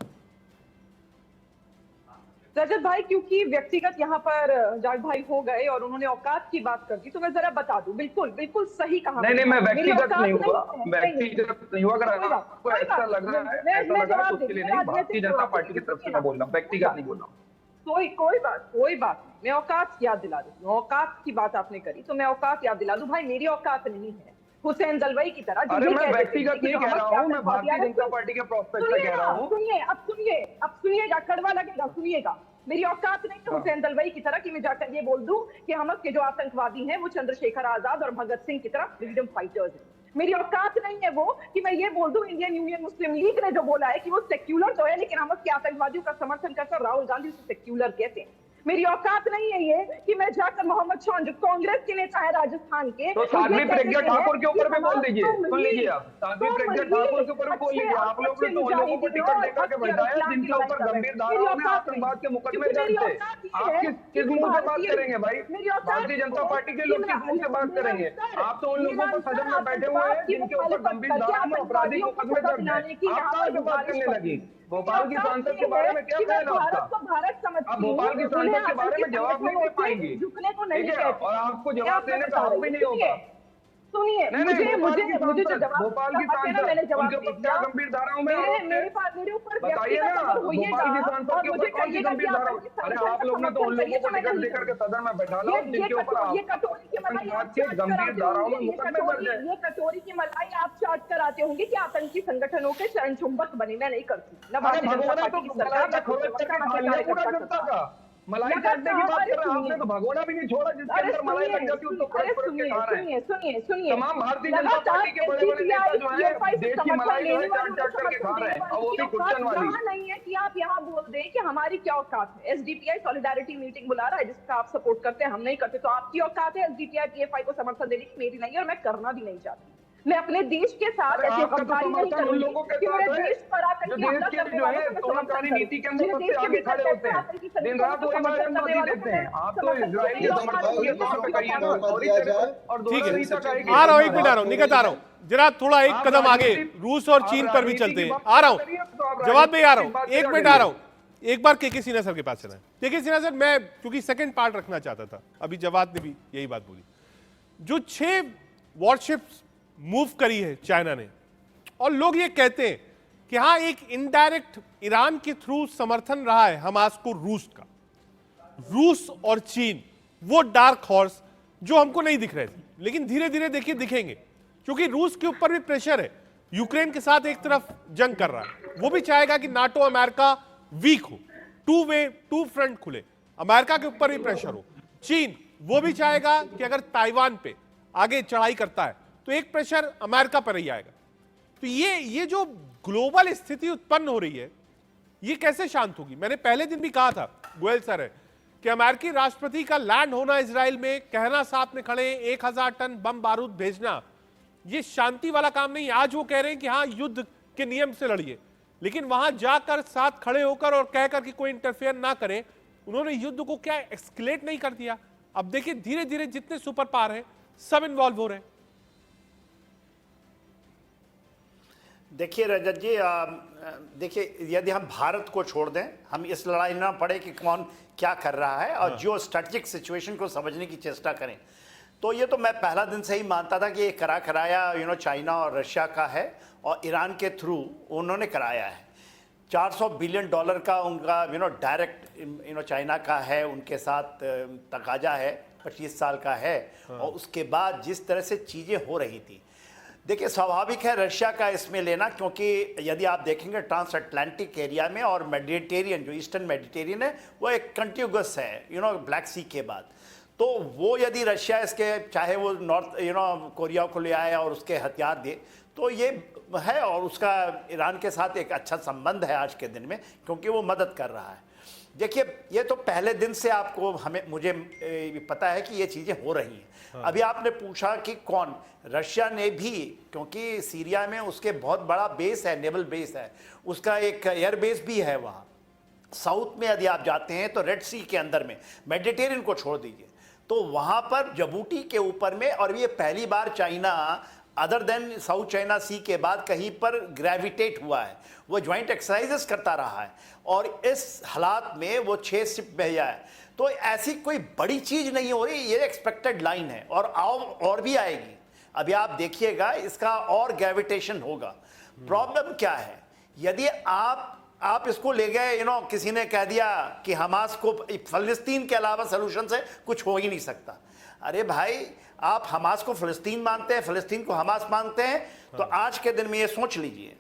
F: रजत भाई, क्योंकि व्यक्तिगत यहाँ पर जाट भाई हो गए और उन्होंने औकात की बात कर दी, तो मैं जरा बता दूं। बिल्कुल बिल्कुल सही कहा।
G: नहीं, मैं
F: मेरी
G: व्यक्तिगत
F: औकात
G: नहीं हुआ,
F: है।
G: व्यक्तिगत नहीं हुआ। अगर आपको ऐसा लग रहा है, ऐसा लग रहा है तो उसके लिए नहीं, भारतीय जनता पार्टी की तरफ से मैं बोल रहा हूँ, व्यक्तिगत नहीं बोल रहा हूँ।
F: कोई बात नहीं। मैं औकात याद दिला देती हूँ। औकात की बात आपने करी तो मैं औकात याद दिला दूं। भाई मेरी औकात नहीं है हुसैन दलवाई की तरह।
G: अरे मैं व्यक्तिगत नहीं कह रहा हूँ, मैं भारतीय जनता पार्टी के प्रोस्पेक्ट से कह रहा हूँ।
F: अब सुनिएगा, कड़वा लगेगा, सुनिएगा। मेरी औकात नहीं है हुसैन दलवाई की तरह कि मैं जाकर ये बोल दूं कि हम के जो आतंकवादी हैं वो चंद्रशेखर आजाद और भगत सिंह की तरह फ्रीडम फाइटर्स हैं। मेरी औकात नहीं है वो कि मैं ये बोल दूं इंडियन यूनियन मुस्लिम लीग ने जो बोला है कि वो सेक्युलर तो है लेकिन हम के आतंकवादियों का समर्थन करता, राहुल गांधी उसे सेक्युलर कहते हैं। मेरी औकात नहीं है ये कि मैं जाकर मोहम्मद शॉन जो कांग्रेस के नेता है राजस्थान के,
G: तो साध्वी प्रज्ञा ठाकुर के ऊपर भी बोल दीजिए। सुन लीजिए, आप साध्वी प्रज्ञा ठाकुर के ऊपर भी बोल लीजिए। आप लोगों ने तो उन लोगों को टिकट देकर के बैठाया जिनके ऊपर गंभीर धाराओं में आतंकवाद के मुकदमे दर्ज थे। आप किस मुंह से बात करेंगे भाई? भारतीय जनता पार्टी के लोग किस मुंह से बात करेंगे? आप तो उन लोगों को सदन में बैठे हुए हैं जिनके ऊपर गंभीर धाराओं में आपराधिक मुकदमे दर्ज है। आप कहाँ से बात करने लगी? भोपाल की सांसद के बारे में क्या ख्याल है आपका? आप भोपाल की सांसद के बारे में जवाब नहीं दे पाएंगी, ठीक है? और आपको जवाब देने का हक भी नहीं होगा।
F: सुनिए, मुझे जो जवाब
G: भोपाल की सांसद, उनके ऊपर क्या गंभीर धाराओं में
F: मेरे ऊपर
G: बताइए ना। भोपाल की सांसद के ऊपर कौन सी गंभीर धारा? अरे आप लोग ने तो उन लोगों को टिकट देकर के सदन में बैठा लो जिनके ऊपर आतंकवाद के गंभीर धाराओं में मुकदमे दर्ज है।
F: ये कटोरी की मलाई आप चाट कर आते होंगे कि आतंकी संगठनों के चरण चुंबक बने। मैं नहीं करती ना।
G: अरे भगोड़ा तो मलाई का खरोच करके खा लिया पूरा जनता का। मलाई काटने की बात कर रहे हैं, आपने तो भगोड़ा भी नहीं छोड़ा जिसके अंदर मलाई लग जाती है, उसको खरोच करके खा रहे हैं।
F: सुनिए
G: तमाम भारतीय जनता पार्टी के बड़े बड़े नेता जो है देश की मलाई जो है चाट चाट करके खा रहे हैं, और वो भी कुचन वाली।
F: नहीं है कि आप यहाँ बोल दें कि हमारी क्या औकात है। एसडीपीआई सॉलिडारिटी मीटिंग बुला रहा है जिसका आप सपोर्ट करते हैं, हम नहीं करते, तो आपकी औकात है एसडीपीआई पीएफआई को समर्थन देने की, मेरी नहीं है और मैं करना भी नहीं चाहती। मैं अपने देश के साथ ऐसे गद्दारी नहीं करूंगी कि मेरे देश पर आतंकी हमला करने वालों को
G: तोड़ाकारी नीति के अंदर सबसे आगे खड़े होते हैं, दिन रात वही मोदी देते हैं। आप तो इजराइल के समर्थन के तौर पे कहिए और
A: ठीक है, आ रहा हूं, एक मिनट आ रहा हूं, निकट आ रहा हूं, जरा थोड़ा एक कदम आगे रूस और चीन पर भी चलते हैं। आ रहा हूं, जवाब में आ रहा हूं, एक मिनट आ रहा हूं। एक बार के सिन्हा सर के पास चला है। के सिन्हा सर, मैं क्योंकि सेकंड पार्ट रखना चाहता था, अभी जवाब ने भी यही बात बोली। जो 6 वॉरशिप्स मूव करी है चाइना ने, और लोग ये कहते हैं कि हाँ एक इनडायरेक्ट ईरान के थ्रू समर्थन रहा है हमास को रूस का। रूस और चीन वो डार्क हॉर्स जो हमको नहीं दिख रहे थे, लेकिन धीरे धीरे देखिए दिखेंगे, क्योंकि रूस के ऊपर भी प्रेशर है। यूक्रेन के साथ एक तरफ जंग कर रहा है, वो भी चाहेगा कि नाटो अमेरिका वीक हो, टू फ्रंट खुले, अमेरिका के ऊपर भी प्रेशर हो। चीन वो भी चाहेगा कि अगर ताइवान पे आगे चढ़ाई करता है तो एक प्रेशर अमेरिका पर ही आएगा। तो ये जो ग्लोबल स्थिति उत्पन्न हो रही है, ये कैसे शांत होगी? मैंने पहले दिन भी कहा था, गोयल सर है, कि अमेरिकी राष्ट्रपति का लैंड होना इजराइल में, कहना साथ में खड़े 1000 टन बम बारूद भेजना, ये शांति वाला काम नहीं। आज वो कह रहे हैं कि हाँ युद्ध के नियम से लड़िए, लेकिन वहां जाकर साथ खड़े होकर और कहकर कि कोई इंटरफेयर ना करे, उन्होंने युद्ध को क्या एक्सकेलेट नहीं कर दिया? अब देखिए धीरे धीरे जितने सुपर पावर हैं सब इन्वॉल्व हो रहे हैं।
C: देखिए रजत जी, देखिए यदि हम भारत को छोड़ दें, हम इस लड़ाई ना पड़े कि कौन क्या कर रहा है और जियो स्ट्रेटेजिक सिचुएशन को समझने की चेष्टा करें, तो ये तो मैं पहला दिन से ही मानता था कि ये कराया चाइना और रशिया का है और ईरान के थ्रू उन्होंने कराया है। $400 बिलियन का उनका डायरेक्ट चाइना का है, उनके साथ तकाजा है, 25 साल का है। और उसके बाद जिस तरह से चीज़ें हो रही थी, देखिए स्वाभाविक है रशिया का इसमें लेना, क्योंकि यदि आप देखेंगे ट्रांस अटलांटिक एरिया में और मेडिटेरियन जो ईस्टर्न मेडिटेरियन है वो एक कंटिन्यूअस है ब्लैक सी के बाद। तो वो यदि रशिया इसके चाहे वो नॉर्थ कोरिया को ले आए और उसके हथियार दे, तो ये है। और उसका ईरान के साथ एक अच्छा संबंध है आज के दिन में, क्योंकि वो मदद कर रहा है। देखिए ये तो पहले दिन से आपको मुझे पता है कि ये चीज़ें हो रही हैं। हाँ। अभी आपने पूछा कि कौन, रशिया ने भी, क्योंकि सीरिया में उसके बहुत बड़ा बेस है, नेवल बेस है, उसका एक एयर बेस भी है वहाँ। साउथ में यदि आप जाते हैं तो रेड सी के अंदर में, मेडिटेरियन को छोड़ दीजिए, तो वहाँ पर जबूटी के ऊपर में, और ये पहली बार China other than South China Sea के बाद कहीं पर ग्रेविटेट हुआ है। वो ज्वाइंट एक्सरसाइजेस करता रहा है और इस हालात में वो 6 शिप भेजा है। तो ऐसी कोई बड़ी चीज नहीं हो रही, ये एक्सपेक्टेड लाइन है और और भी आएगी। अभी आप देखिएगा इसका और ग्रेविटेशन होगा। प्रॉब्लम क्या है, यदि आप इसको ले गए, किसी ने कह दिया कि हमास को फलस्तीन के अलावा सलूशन से कुछ हो ही नहीं सकता। अरे भाई, आप हमास को फलस्तीन मानते हैं, फलस्तीन को हमास मानते हैं, तो आज के दिन में ये सोच लीजिए,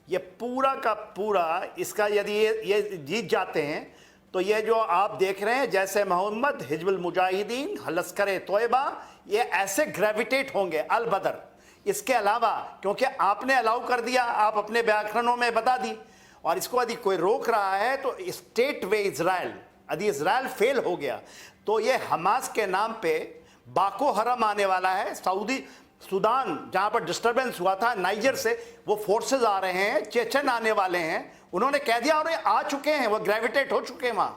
C: ये पूरा का पूरा इसका यदि ये जीत जाते हैं तो ये जो आप देख रहे हैं जैसे मोहम्मद, हिजबुल मुजाहिदीन, लश्कर तोयबा, ये ऐसे ग्रेविटेट होंगे अल बदर। इसके अलावा क्योंकि आपने अलाउ कर दिया, आप अपने व्याकरणों में बता दी, और इसको यदि कोई रोक रहा है तो स्टेट वे इजराइल, यदि इजराइल फेल हो गया तो ये हमास के नाम पे बाको हरम आने वाला है। सऊदी सूडान जहां पर डिस्टरबेंस हुआ था, नाइजर से वो फोर्सेस आ रहे हैं, चेचन आने वाले हैं, उन्होंने कह दिया और ये आ चुके हैं, वो ग्रेविटेट हो चुके हैं वहां।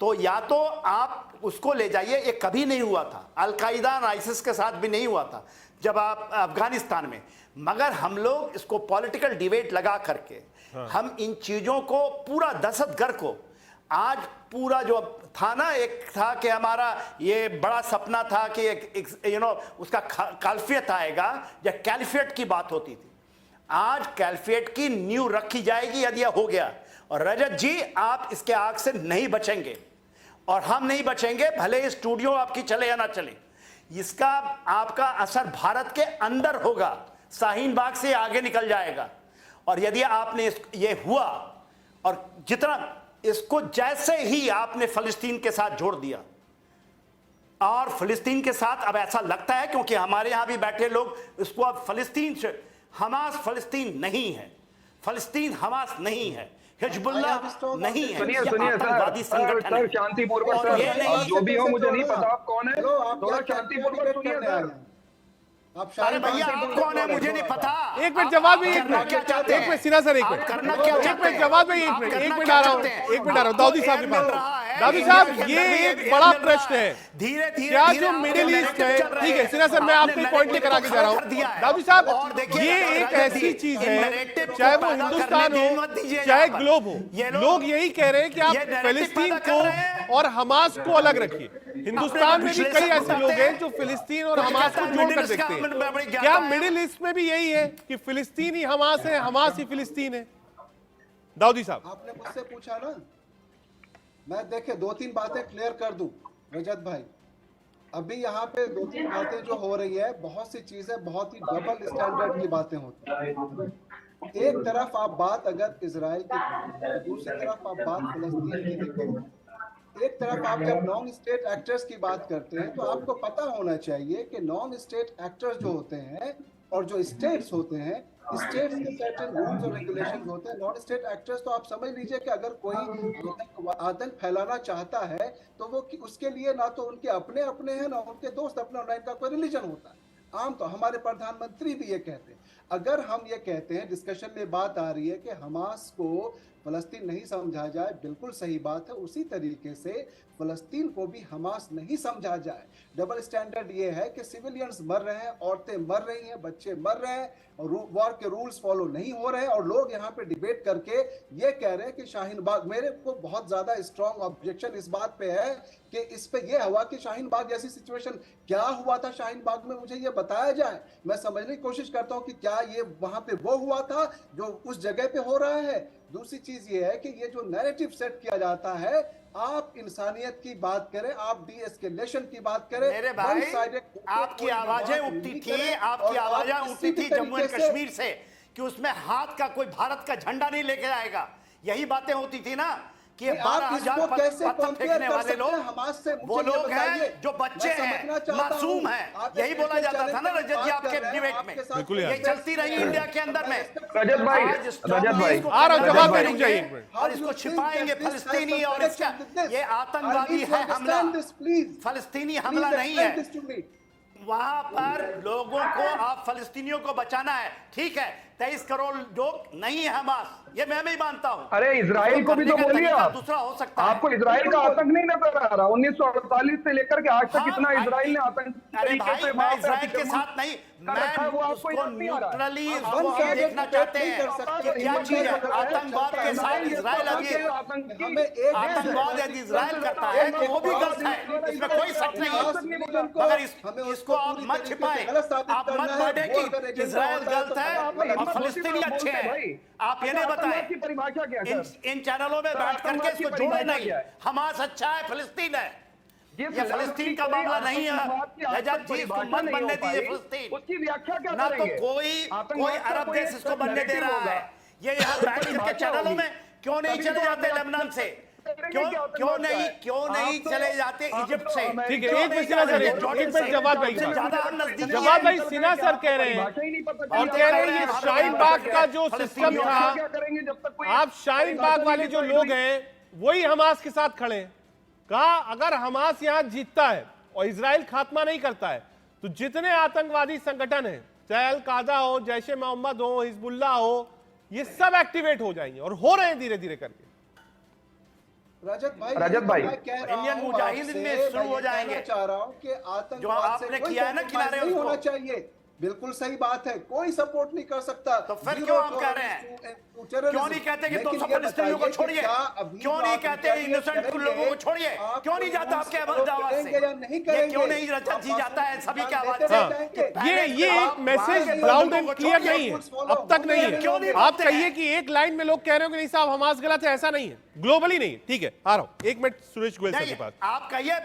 C: तो या तो आप उसको ले जाइए, ये कभी नहीं हुआ था, अलकायदा आईसिस के साथ भी नहीं हुआ था जब आप अफगानिस्तान में, मगर हम लोग इसको पॉलिटिकल डिबेट लगा करके हम इन चीजों को पूरा दहशतगर्द को आज पूरा जो था ना, एक था कि हमारा ये बड़ा सपना था कि उसका कैलिफियत आएगा या कैलिफियट की बात होती थी, आज कैलिफियट की नींव रखी जाएगी यदि यह हो गया। और रजत जी, आप इसके आग से नहीं बचेंगे और हम नहीं बचेंगे, भले स्टूडियो आपकी चले या ना चले, इसका आपका असर भारत के अंदर होगा, शाहीन बाग से आगे निकल जाएगा। और यदि आपने ये हुआ और जितना इसको जैसे ही आपने फलस्तीन के साथ जोड़ दिया, और फलस्तीन के साथ अब ऐसा लगता है, क्योंकि हमारे यहां भी बैठे लोग इसको अब फलस्तीन से, हमास फलस्तीन नहीं है, फलस्तीन हमास नहीं है, हिजबुल्लाह नहीं है,
G: सुनिए
C: आतंकवादी संगठन है।
G: शांतिपूर्वक
C: और ये
G: सर,
C: नहीं
G: जो भी हो मुझे नहीं पता आप कौन है,
E: आप
G: थोड़ा शांतिपूर्वक सुनिए सर।
C: अरे भैया, आप कौन है मुझे नहीं पता।
A: एक मिनट जवाब में,
C: करना क्या चाहते हैं?
A: एक मिनट सिन्हा सर, एक मिनट
C: करना क्या
A: एक
C: चाहते
A: मिनट
C: हैं?
A: जवाब में,
C: आप करना
A: एक मिनट
C: क्या
A: आ रहा हूँ,
C: चाहते हैं?
A: एक मिनट आ रहा हूँ दाऊदी साहब के पास। दाऊदी साहब, ये एक बड़ा प्रश्न है,
C: धीरे धीरे
A: क्या जो मिडिल ईस्ट है, ठीक है सिन्हा सर, मैं आपको एक पॉइंट लेकर आगे जा रहा हूँ। दाऊदी साहब, ये एक ऐसी चीज है, चाहे वो हिंदुस्तान हो चाहे ग्लोब हो, लोग यही कह रहे हैं कि आप फिलिस्तीन को और हमास को अलग रखिए। हिंदुस्तान में भी कई ऐसे लोग हैं जो फिलिस्तीन और हमास को जोड़कर देखते हैं। क्या मिडिल ईस्ट में भी यही है कि फिलिस्तीन ही हमास है, हमास ही फिलिस्तीन है? दाऊदी साहब,
E: आपने मुझसे पूछा ना, मैं देखे 2-3 बातें क्लियर कर दूं रजत भाई। अभी यहाँ पे 2-3 बातें जो हो रही है, बहुत सी चीजें बहुत ही डबल स्टैंडर्ड की बातें होती है। एक तरफ आप बात अगर इजराइल की करें, दूसरी तरफ आप बात फिलिस्तीन की भी करें। एक तरफ आप जब नॉन स्टेट एक्टर्स की बात करते हैं तो आपको पता होना चाहिए कि नॉन स्टेट एक्टर्स जो होते हैं और जो स्टेट्स होते हैं, स्टेट्स के सर्टेन रूल्स और रेगुलेशंस होते हैं। नॉन स्टेट एक्टर्स तो आप समझ लीजिए कि अगर कोई आतंक फैलाना चाहता है तो वो उसके लिए ना तो उनके अपने हैं ना उनके दोस्त अपने, ना इनका कोई रिलीजन होता है। आम तो हमारे प्रधानमंत्री भी ये कहते हैं। अगर हम ये कहते हैं, डिस्कशन में बात आ रही है कि हमास को फलस्तीन नहीं समझा जाए, बिल्कुल सही बात है, उसी तरीके से फलस्तीन को भी हमास नहीं समझा जाए। डबल स्टैंडर्ड ये है कि सिविलियंस मर रहे हैं, औरतें मर रही हैं, बच्चे मर रहे हैं, और वॉर के रूल्स फॉलो नहीं हो रहे हैं, और लोग यहाँ पे डिबेट करके ये कह रहे हैं कि शाहीन बाग, मेरे को बहुत ज्यादा स्ट्रॉन्ग ऑब्जेक्शन इस बात पे है कि इस पे ये हुआ कि शाहीन बाग जैसी सिचुएशन, क्या हुआ था शाहीन बाग में, मुझे ये बताया जाए। मैं समझने की कोशिश करता हूँ कि क्या ये वहां पे वो हुआ था जो उस जगह पे हो रहा है। दूसरी चीज ये है कि ये जो नैरेटिव सेट किया जाता है, आप इंसानियत की बात करें, आप डी-एस्केलेशन की बात करें,
C: मेरे भाई, आपकी आवाजें उठती थी, आपकी आवाजें उठती थी जम्मू एंड कश्मीर से कि उसमें हाथ का कोई भारत का झंडा नहीं लेके आएगा, यही बातें होती थी ना कि 12,000 पत्थर फेंकने वाले लोग वो लोग हैं जो बच्चे हैं, मासूम हैं, यही बोला जाता था ना रजत जी आपके डिबेट में, ये चलती रही इंडिया के अंदर में।
G: रजत भाई
A: आ रहा हूं, जवाब में रुक जाइए एक मिनट।
C: और इसको छिपाएंगे फलस्तीनी, और इसका ये आतंकवादी है हमला, फलस्तीनी हमला नहीं है। वहां पर लोगों को, आप फलस्तीनियों को बचाना है, ठीक है, 23 करोड़ जो नहीं है हमास, ये मैं भी मानता हूँ।
G: अरे इजराइल को भी तो
C: करने का
G: बोलिए
C: तरीका
G: आप।
C: दूसरा हो सकता है।
G: आपको इजराइल का आतंक नहीं नजर आ रहा? 1948 से लेकर के आज तक इतना इजराइल ने आतंक
C: अरे भाई, मैं इजराइल के साथ नहीं, मैं उसको न्यूट्रली हम देखना चाहते हैं कि क्या चीज है। आतंकवाद के साथ इजराइल अभी आतंकवाद यदि इजराइल करता है तो वो भी गलत है, इसमें कोई शक नहीं है। मगर इसको आप मत छिपाएं, आप मत बांटें कि इजराइल गलत है और फलस्तीनी अच्छे हैं। आप ये नहीं बताएं
G: की परिभाषा क्या है?
C: इन चैनलों में बैठ करके इसको जोड़े नहीं। हमास अच्छा है, फलस्तीन है, ये फलस्तीन का मामला नहीं है। रजत जी, इसको मत बनने दीजिए फलस्तीन,
G: उसकी व्याख्या क्या
C: ना तो
G: करेंगे?
C: कोई अरब देश इसको बनने दे रहा है। ये यहाँ बैठ करके चैनलों में क्यों नहीं चले जाते लेबनान से, क्यों नहीं चले जाते इजिप्ट से?
A: ठीक है, एक मिनट सिन्हा सर, एक मिनट जवाब भाई, जवाब भाई सिन्हा सर कह रहे हैं और कह रहे हैं ये शाहीन बाग का जो सिस्टम था, आप शाहीन बाग वाले जो लोग हैं वही हमास के साथ खड़े हैं। कहा अगर हमास यहां जीतता है और इजराइल खात्मा नहीं करता है तो जितने आतंकवादी संगठन हैं, चाहे अल कायदा हो, जैशे मोहम्मद हो, हिजबुल्लाह हो, ये सब एक्टिवेट हो जाएंगे और हो रहे हैं धीरे धीरे करके।
E: रजत भाई
C: इंडियन मुजाहिदीन में शुरू हो जाएंगे।
E: चाह रहा हूँ कि आतंकवाद
C: जो आपने किया है ना किनारे
E: नहीं
C: उसको,
E: होना चाहिए। बिल्कुल सही बात है, कोई सपोर्ट नहीं कर सकता।
C: तो फिर क्यों आप कह रहे हैं? क्यों नहीं कहते कि 200 फलस्तीनियों को छोड़िए? क्यों नहीं कहते इनोसेंट लोगों को छोड़िए? क्यों नहीं जाता आपके आवाज से? ये क्यों नहीं रजत जी जाता है सभी के आवाज से?
A: ये एक मैसेज लाउड एंड क्लियर नहीं है, अब तक नहीं है। आप कहिए कि एक लाइन में लोग कह रहे हो कि नहीं साहब हमास गलत है, ऐसा नहीं है, ग्लोबली नहीं है। ठीक है, आ रहा हूं, एक मिनट सुरेश गोयल सर के पास।
C: आप कहिए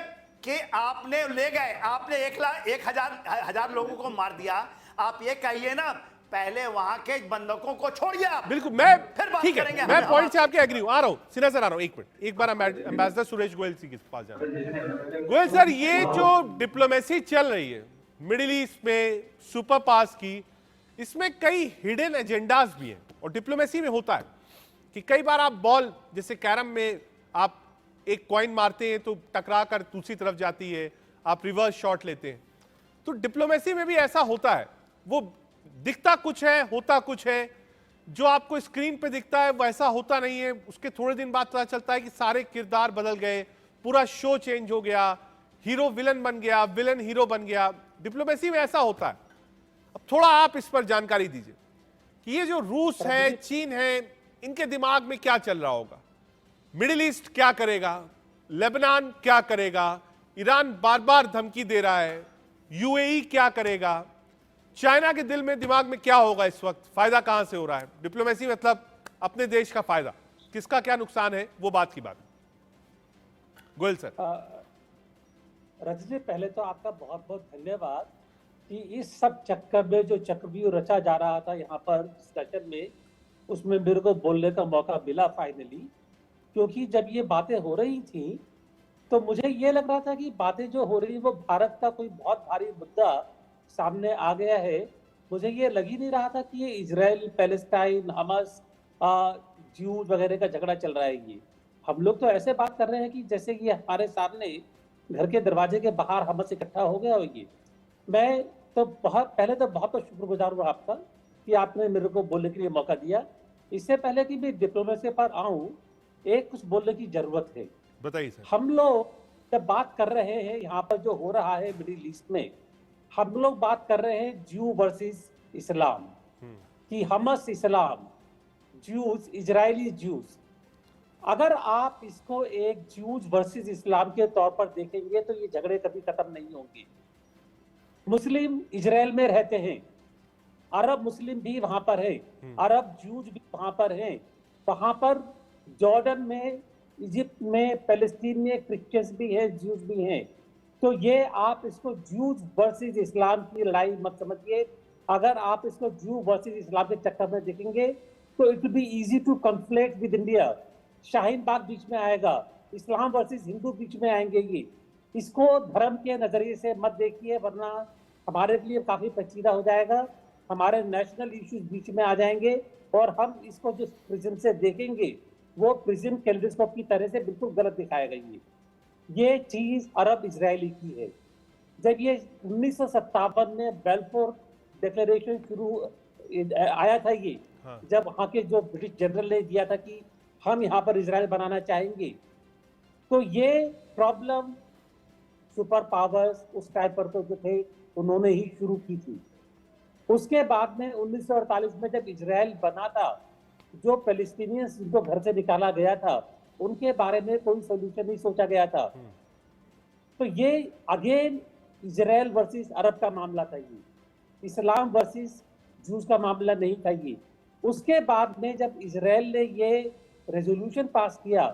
C: कि आपने ले गए, आपने 1,000 लोगों को मार दिया। आप ये कहिए ना, पहले वहां के बंधकों को छोड़िए आप।
A: बिल्कुल, मैं
C: फिर बात
A: ठीक है,
C: करेंगे।
A: मैं पॉइंट से आपके एग्री हूं। आ रहा हूं सिन्हा सर, आ रहा हूं, एक मिनट, एक बार एम्बेसडर सुरेश गोयल जी के पास जाना है। गोयल सर, ये जो डिप्लोमेसी चल रही है मिडिल ईस्ट में सुपर पास की, इसमें कई हिडन एजेंडाज भी हैं और डिप्लोमेसी में होता है कि कई बार आप बॉल, जैसे कैरम में आप एक कॉइन मारते हैं तो टकरा कर दूसरी तरफ जाती है, आप रिवर्स शॉट लेते हैं, तो डिप्लोमेसी में भी ऐसा होता है। वो दिखता कुछ है, होता कुछ है, जो आपको स्क्रीन पे दिखता है वैसा होता नहीं है। उसके थोड़े दिन बाद पता चलता है कि सारे किरदार बदल गए, पूरा शो चेंज हो गया, हीरो विलन बन गया, विलन हीरो बन गया। डिप्लोमेसी में ऐसा होता है। अब थोड़ा आप इस पर जानकारी दीजिए कि ये जो रूस है, चीन है, इनके दिमाग में क्या चल रहा होगा, मिडिल ईस्ट क्या करेगा, लेबनान क्या करेगा, ईरान बार बार धमकी दे रहा है, यूएई क्या करेगा, चाइना के दिल में दिमाग में क्या होगा इस वक्त, फायदा कहां से हो रहा है। डिप्लोमेसी मतलब अपने देश का फायदा, किसका क्या नुकसान है, वो बात की बात। गोयल सर।
D: रजत जी, पहले तो आपका बहुत बहुत धन्यवाद कि इस सब चक्कर में जो चक्रव्यूह रचा जा रहा था यहाँ पर डिस्कशन में, उसमें मेरे को बोलने का मौका मिला फाइनली। क्योंकि जब ये बातें हो रही थी तो मुझे ये लग रहा था कि बातें जो हो रही वो भारत का कोई बहुत भारी मुद्दा सामने आ गया है। मुझे ये लग ही नहीं रहा था कि ये इजराइल, पैलेस्टाइन, हमास, ज्यूज वगैरह का झगड़ा चल रहा है। ये हम लोग तो ऐसे बात कर रहे हैं कि जैसे कि हमारे सामने घर के दरवाजे के बाहर हमास इकट्ठा हो गया हो। ये मैं तो पहले तो बहुत शुक्रगुजार हूँ आपका कि आपने मेरे को बोलने के लिए मौका दिया। इससे पहले कि मैं डिप्लोमेसी पर आऊं, एक कुछ बोलने की जरूरत है।
A: बताइए सर।
D: हम लोग जब बात कर रहे हैं यहाँ पर जो हो रहा है मिडिल ईस्ट में, हम लोग बात कर रहे हैं ज्यू वर्सेस इस्लाम, कि हमास इस्लाम, ज्यूज, इजरायली ज्यूज। अगर आप इसको एक ज्यूज वर्सेस इस्लाम के तौर पर देखेंगे तो ये झगड़े कभी खत्म नहीं होंगे। मुस्लिम इजराइल में रहते हैं, अरब मुस्लिम भी वहां पर है, अरब ज्यूज भी वहां पर हैं, वहां पर जॉर्डन में, इजिप्ट में, पैलेस्टीन में क्रिश्चियंस भी हैं, ज्यूज भी हैं। तो ये आप इसको ज्यूज वर्सेस इस्लाम की लड़ाई मत समझिए। अगर आप इसको ज्यू वर्सेस इस्लाम के चक्कर में देखेंगे तो it will be easy to conflict with India. Shaheen Bagh बीच में आएगा, इस्लाम वर्सेस हिंदू बीच में आएंगे। ये इसको धर्म के नजरिए से मत देखिए, वरना हमारे लिए काफी पेचीदा हो जाएगा, हमारे नेशनल इश्यूज बीच में आ जाएंगे और हम इसको जिस प्रिज्म से देखेंगे वो प्रिज्म कैलेडोस्कोप की तरह से बिल्कुल गलत दिखाएगा। ये चीज अरब इजरायली की है। जब ये 1957 में बेल्फोर डिक्लेरेशन शुरू आया था ये,
A: हाँ।
D: जब वहां के जो ब्रिटिश जनरल ने दिया था कि हम यहाँ पर इजराइल बनाना चाहेंगे, तो ये प्रॉब्लम सुपर पावर्स उस टाइम पर तो जो थे उन्होंने ही शुरू की थी। उसके बाद में 1948 में जब इजराइल बना था, जो पैलेस्टीनियंस जिनको घर से निकाला गया था उनके बारे में कोई सोल्यूशन नहीं सोचा गया था। तो ये अगेन इजराइल वर्सेस अरब का मामला था, ये इस्लाम वर्सेस जूस का मामला नहीं था ये। उसके बाद में जब इजराइल ने ये रेजोल्यूशन पास किया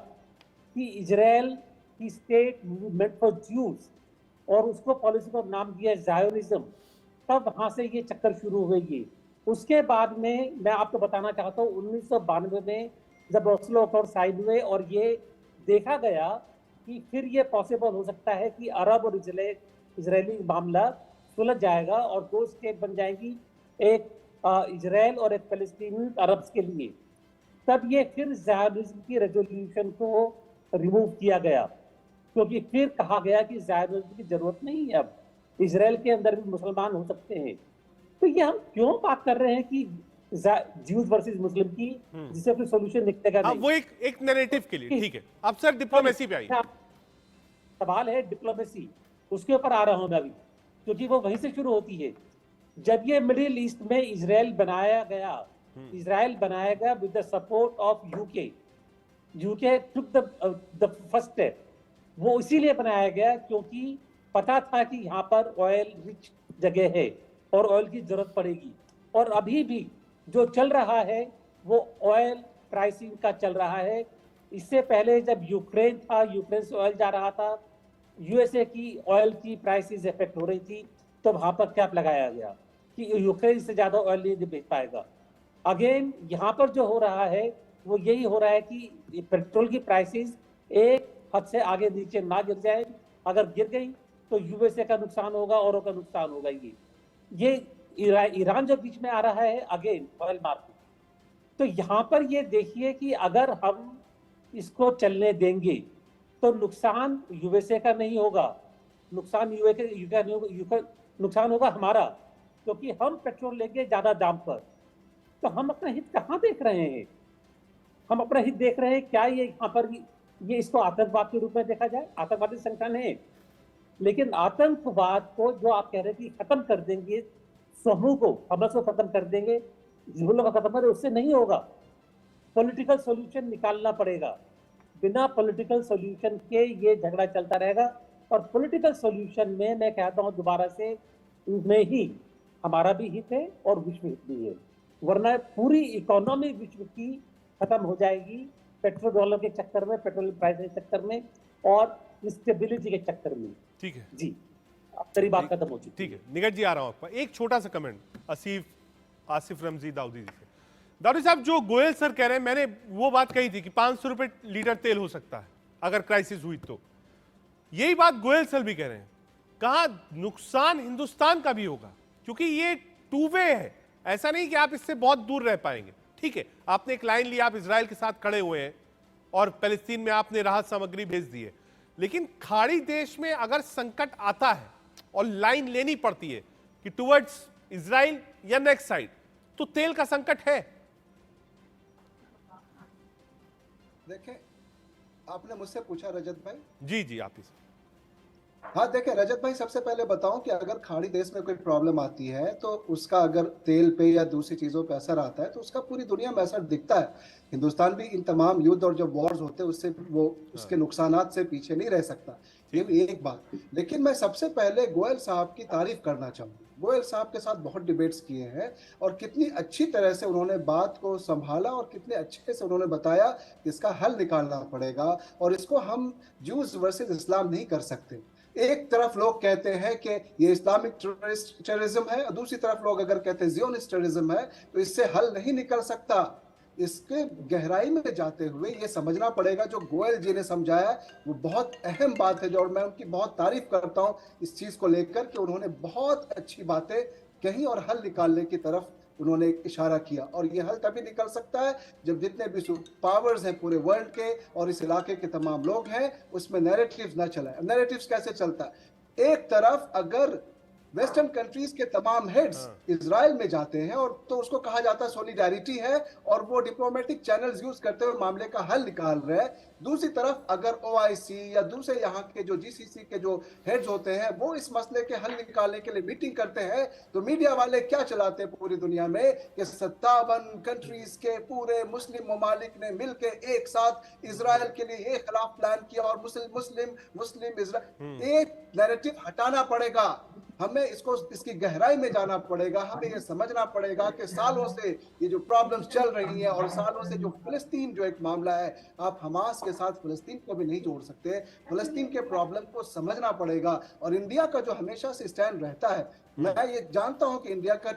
D: कि इजराइल की स्टेट मूवमेंट फॉर ज्यूज, और उसको पॉलिसी को नाम दिया जायोनिज्म, तब वहां से ये चक्कर शुरू हुई ये। उसके बाद में मैं आपको बताना चाहता हूँ 1992 में जब ओस्लो अकॉर्ड साइन हुए और ये देखा गया कि फिर ये पॉसिबल हो सकता है कि अरब और इजरायली मामला सुलझ जाएगा और दो स्टेट बन जाएंगी, एक इजराइल और एक फलस्तीन अरब्स के लिए। तब ये फिर ज़ायोनिज्म की रेजोल्यूशन को रिमूव किया गया, क्योंकि फिर कहा गया कि ज़ायोनिज्म की जरूरत नहीं है, अब इजराइल के अंदर भी मुसलमान हो सकते हैं। तो ये हम क्यों बात कर रहे हैं कि ज्यूज वर्सेस मुस्लिम की, जिससे कोई सॉल्यूशन निकलेगा नहीं।
A: वो एक नैरेटिव के लिए ठीक है। अब सर डिप्लोमेसी पे आइए।
D: सवाल है डिप्लोमेसी, उसके ऊपर आ रहा हूं मैं अभी, क्योंकि वो वहीं से शुरू होती है। जब ये मिडिल ईस्ट में इजराइल बनाया गया with the support of UK took the first step. वो इसीलिए बनाया गया क्योंकि पता था कि यहाँ पर ऑयल रिच जगह है और ऑयल की जरूरत पड़ेगी। और अभी भी जो चल रहा है वो ऑयल प्राइसिंग का चल रहा है। इससे पहले जब यूक्रेन था, यूक्रेन से ऑयल जा रहा था, यूएसए की ऑयल की प्राइसेस इफेक्ट हो रही थी, तो वहां पर कैप लगाया गया कि यूक्रेन से ज्यादा ऑयल नहीं बेच पाएगा। अगेन यहाँ पर जो हो रहा है वो यही हो रहा है कि पेट्रोल की प्राइसेस एक हद से आगे नीचे ना गिर जाए। अगर गिर गई तो यूएसए का नुकसान होगा, औरों का नुकसान होगा। ये ईरान जो बीच में आ रहा है अगेन ऑयल मार्केट, तो यहाँ पर ये देखिए कि अगर हम इसको चलने देंगे तो नुकसान यूएसए का नहीं होगा, नुकसान नुकसान होगा हमारा, क्योंकि हम पेट्रोल लेंगे ज्यादा दाम पर। तो हम अपना हित कहाँ देख रहे हैं? हम अपना हित देख रहे हैं क्या ये यहाँ पर ये इसको आतंकवाद के रूप में देखा जाए? आतंकवादी संगठन है, लेकिन आतंकवाद को जो आप कह रहे हैं कि खत्म कर देंगे, समूह को, हमला को खत्म कर देंगे, जुल्म को खत्म कर, उससे नहीं होगा। पॉलिटिकल सॉल्यूशन निकालना पड़ेगा। बिना पॉलिटिकल सॉल्यूशन के ये झगड़ा चलता रहेगा। और पॉलिटिकल सॉल्यूशन में मैं कहता हूं दोबारा से, में ही हमारा भी हित है और विश्व हित भी है, वरना पूरी इकोनॉमी विश्व की खत्म हो जाएगी पेट्रोल डॉलर के चक्कर में, पेट्रोल प्राइस के चक्कर में और स्टेबिलिटी के चक्कर में।
A: ठीक है
D: जी, तेरी बात खत्म हो चुकी।
A: ठीक है निगट जी, आ रहा हूं आपका एक छोटा सा कमेंट आसिफ रमजी दाऊदी जी से। दाऊदी साहब, जो गोयल सर कह रहे हैं, मैंने वो बात कही थी कि 500 रुपए लीटर तेल हो सकता है अगर क्राइसिस हुई तो। यही बात गोयल सर भी कह रहे हैं। कहा नुकसान हिंदुस्तान का भी होगा, क्योंकि ये टू वे है। ऐसा नहीं कि आप इससे बहुत दूर रह पाएंगे। ठीक है, आपने एक लाइन ली, आप इजराइल के साथ खड़े हुए हैं और पैलेस्तीन में आपने राहत सामग्री भेज दी है, लेकिन खाड़ी देश में अगर संकट आता है और लाइन लेनी पड़ती है कि टुवर्ड्स इजराइल या नेक्स्ट साइड, तो तेल का संकट है।
E: देखें, आपने मुझसे पूछा रजत भाई।
A: जी जी, आप इस
E: हाँ, देखें रजत भाई, सबसे पहले बताऊं कि अगर खाड़ी देश में कोई प्रॉब्लम आती है तो उसका अगर तेल पे या दूसरी चीजों पे असर आता है तो उसका पूरी दुनिया में असर दिखता है। हिंदुस्तान भी इन तमाम युद्ध और जो वॉर्स होते हैं उससे वो उसके नुकसानात से पीछे नहीं रह सकता। ये भी एक बात। लेकिन मैं सबसे पहले गोयल साहब की तारीफ करना चाहूंगा। गोयल साहब के साथ बहुत डिबेट्स किए हैं और कितनी अच्छी तरह से उन्होंने बात को संभाला और कितने अच्छे से उन्होंने बताया कि इसका हल निकालना पड़ेगा और इसको हम ज्यूज वर्सेस इस्लाम नहीं कर सकते। एक तरफ लोग कहते हैं कि ये इस्लामिक टेररिज्म है और दूसरी तरफ लोग अगर कहते हैं ज़ियोनिस्ट टेररिज्म है, तो इससे हल नहीं निकल सकता। इसके गहराई में जाते हुए ये समझना पड़ेगा, जो गोयल जी ने समझाया वो बहुत अहम बात है, जो और मैं उनकी बहुत तारीफ करता हूँ इस चीज को लेकर कि उन्होंने बहुत अच्छी बातें कही और हल निकालने की तरफ उन्होंने इशारा किया। और ये हल तभी निकल सकता है जब जितने भी पावर्स हैं पूरे वर्ल्ड के और इस इलाके के तमाम लोग हैं उसमें नैरेटिव्स ना चलाए। नैरेटिव्स कैसे चलता है? एक तरफ अगर वेस्टर्न कंट्रीज के तमाम हेड्स इजराइल में जाते हैं और तो उसको कहा जाता है सॉलिडारिटी है और वो डिप्लोमेटिक चैनल्स यूज करते हुए मामले का हल निकाल रहे हैं। दूसरी तरफ अगर ओआईसी या दूसरे यहाँ के जो जीसीसी के जो हेड्स होते हैं वो इस मसले के हल निकालने के लिए मीटिंग करते हैं, तो मीडिया वाले क्या चलाते हैं पूरी दुनिया में कि 57 कंट्रीज के पूरे मुस्लिम ममालिक ने मिलकर एक साथ इजराइल के लिए एक खिलाफ प्लान किया और मुस्लिम इजराइल। एक नैरेटिव हटाना पड़ेगा, हमें इसकी गहराई में जाना पड़ेगा, हमें ये समझना पड़ेगा कि सालों से ये जो प्रॉब्लम्स चल रही हैं और सालों से जो फिलिस्तीन जो एक मामला है, आप हमास के साथ फिलिस्तीन को भी नहीं जोड़ सकते। फिलिस्तीन के प्रॉब्लम को समझना पड़ेगा और इंडिया का जो हमेशा से स्टैंड रहता है, मैं ये जानता हूं कि इंडिया का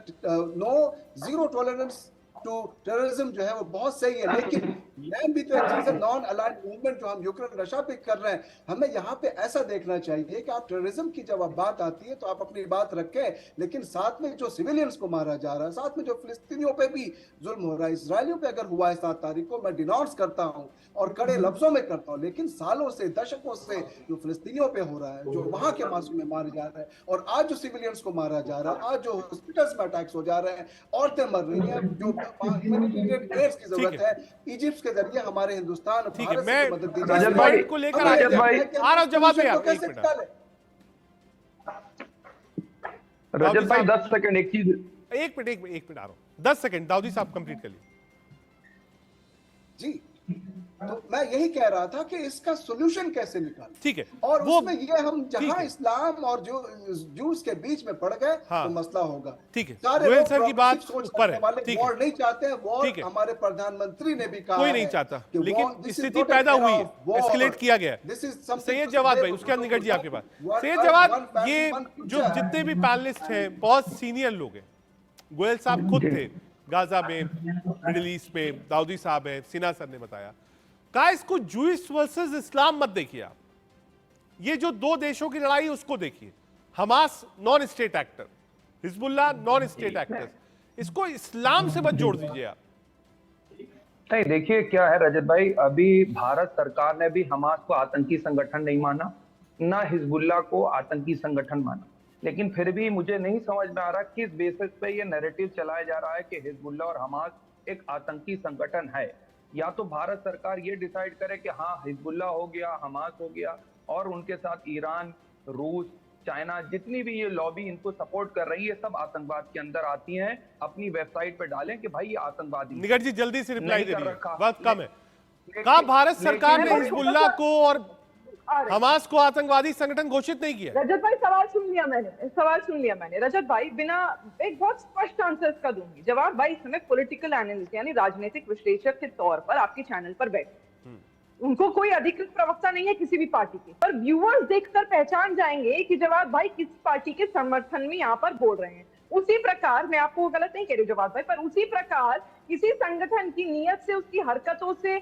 E: जीरो टॉलरेंस टू टेररिज्म जो है वो बहुत सही है, लेकिन मैन भी तो एक चीज है, नॉन अलाइंड मूवमेंट जो हम यूक्रेन रशिया पे कर रहे हैं, हमें यहाँ पे ऐसा देखना चाहिए कि आप टेररिज्म की जब बात आती है तो आप अपनी बात रखें, लेकिन साथ में जो सिविलियंस को मारा जा रहा है, साथ में जो फिलिस्तीनियों पे भी जुल्म हो रहा है, इसराइलियों पे अगर हुआ है 7 तारीख को, मैं डिनाउंस करता हूँ और कड़े लफ्जों में करता हूँ, लेकिन सालों से दशकों से जो फिलिस्तीनियों पे हो रहा है, जो वहां के मासूम मारे जा रहे हैं और आज जो सिविलियंस को मारा जा रहा है, आज जो हॉस्पिटल्स में अटैक्स हो जा रहे हैं, औरतें मर रही हैं, जो ह्यूमैनिटेरियन एड्स की जरूरत है, इजिप्ट के जरिए हमारे हिंदुस्तान
A: ठीक है,
E: भारत से
A: मैं
E: मदद दी
A: रजत भाई को लेकर आ रहा हूं, जवाब दें आप, एक मिनट।
G: रजत भाई 10 सेकंड एक
A: मिनट आ रहा हूं, 10 सेकंड दाऊदी साहब कंप्लीट कर लीजिए।
E: जी, तो मैं यही कह रहा था कि इसका सॉल्यूशन कैसे निकालें।
A: ठीक है,
E: और
A: वो
E: उसमें ये हम जहां इस्लाम और जो जूस के बीच में पड़ गए तो मसला होगा।
A: ठीक है,
E: सारे
A: गोयल
E: लोग
A: साहब की बात
E: सोच
A: ऊपर है,
E: वाले
A: ठीक
E: वॉर
A: है,
E: नहीं चाहते हैं, वॉर
A: ठीक है,
E: हमारे प्रधानमंत्री ने भी कहा
A: कोई
E: है
A: नहीं चाहता,
E: कि
A: लेकिन
E: this is
A: स्थिति
E: not a
A: पैदा
E: era
A: हुई
E: of
A: है,
E: war.
A: एस्केलेट किया गया
E: This is
A: है।
E: something
A: Syed
E: to
A: Jawad
E: stay
A: भाई, उसके बाद निकट जी आपके पास।
E: One
A: Syed
E: earth,
A: Jawad,
E: one family,
A: ये
E: one
A: जो
E: future.
A: जितने भी पैनलिस्ट हैं बहुत सीनियर लोग हैं, गोयल साहब खुद थे गाजा में, मिडिल ईस्ट में, दाऊदी साहब है, सिन्हा सर ने बताया, कहा इसको जूइश वर्सेस इस्लाम मत देखिए आप, ये जो दो देशों की लड़ाई उसको देखिए, Hamas non state actor, Hezbollah non state actor, इसको इस्लाम से मत जोड़ दीजिए आप।
G: नहीं, देखिए क्या है रजत भाई, अभी भारत सरकार ने भी हमास को आतंकी संगठन नहीं माना, ना हिजबुल्लाह को आतंकी संगठन माना, लेकिन फिर भी मुझे नहीं समझ में आ रहा किस बेसिस पे ये नैरेटिव चलाया जा रहा है कि हिजबुल्लाह और हमास एक आतंकी संगठन है। या तो भारत सरकार ये डिसाइड करे कि हाँ हिजबुल्लाह हो गया, हमास हो गया, और उनके साथ ईरान, रूस, चाइना, जितनी भी ये लॉबी इनको सपोर्ट कर रही है, सब आतंकवाद के अंदर आती हैं, अपनी वेबसाइट पे डालें कि भाई ये आतंकवादी।
A: निगट जी जल्दी से रिप्लाई
G: नहीं कर
A: करिए,
G: रखा।
A: वक्त कम है। कहा भारत सरकार ने हिजबुल्लाह को और हमास को आतंकवादी संगठन घोषित नहीं किया।
F: रजत भाई सवाल सुन लिया मैंने रजत भाई, बिना एक बहुत स्पष्ट आंसर का दूंगी जवाब। भाई इस समय पॉलिटिकल एनालिस्ट यानी राजनीतिक विश्लेषक के तौर पर आपके चैनल पर बैठे, उनको कोई अधिकृत प्रवक्ता नहीं है किसी भी पार्टी के, पर व्यूअर्स देखकर पहचान जाएंगे कि जवाब भाई किस पार्टी के समर्थन में यहाँ पर बोल रहे हैं। उसी प्रकार, मैं आपको गलत नहीं कह रही जवाब भाई, पर उसी प्रकार किसी संगठन की नीयत से, उसकी हरकतों से,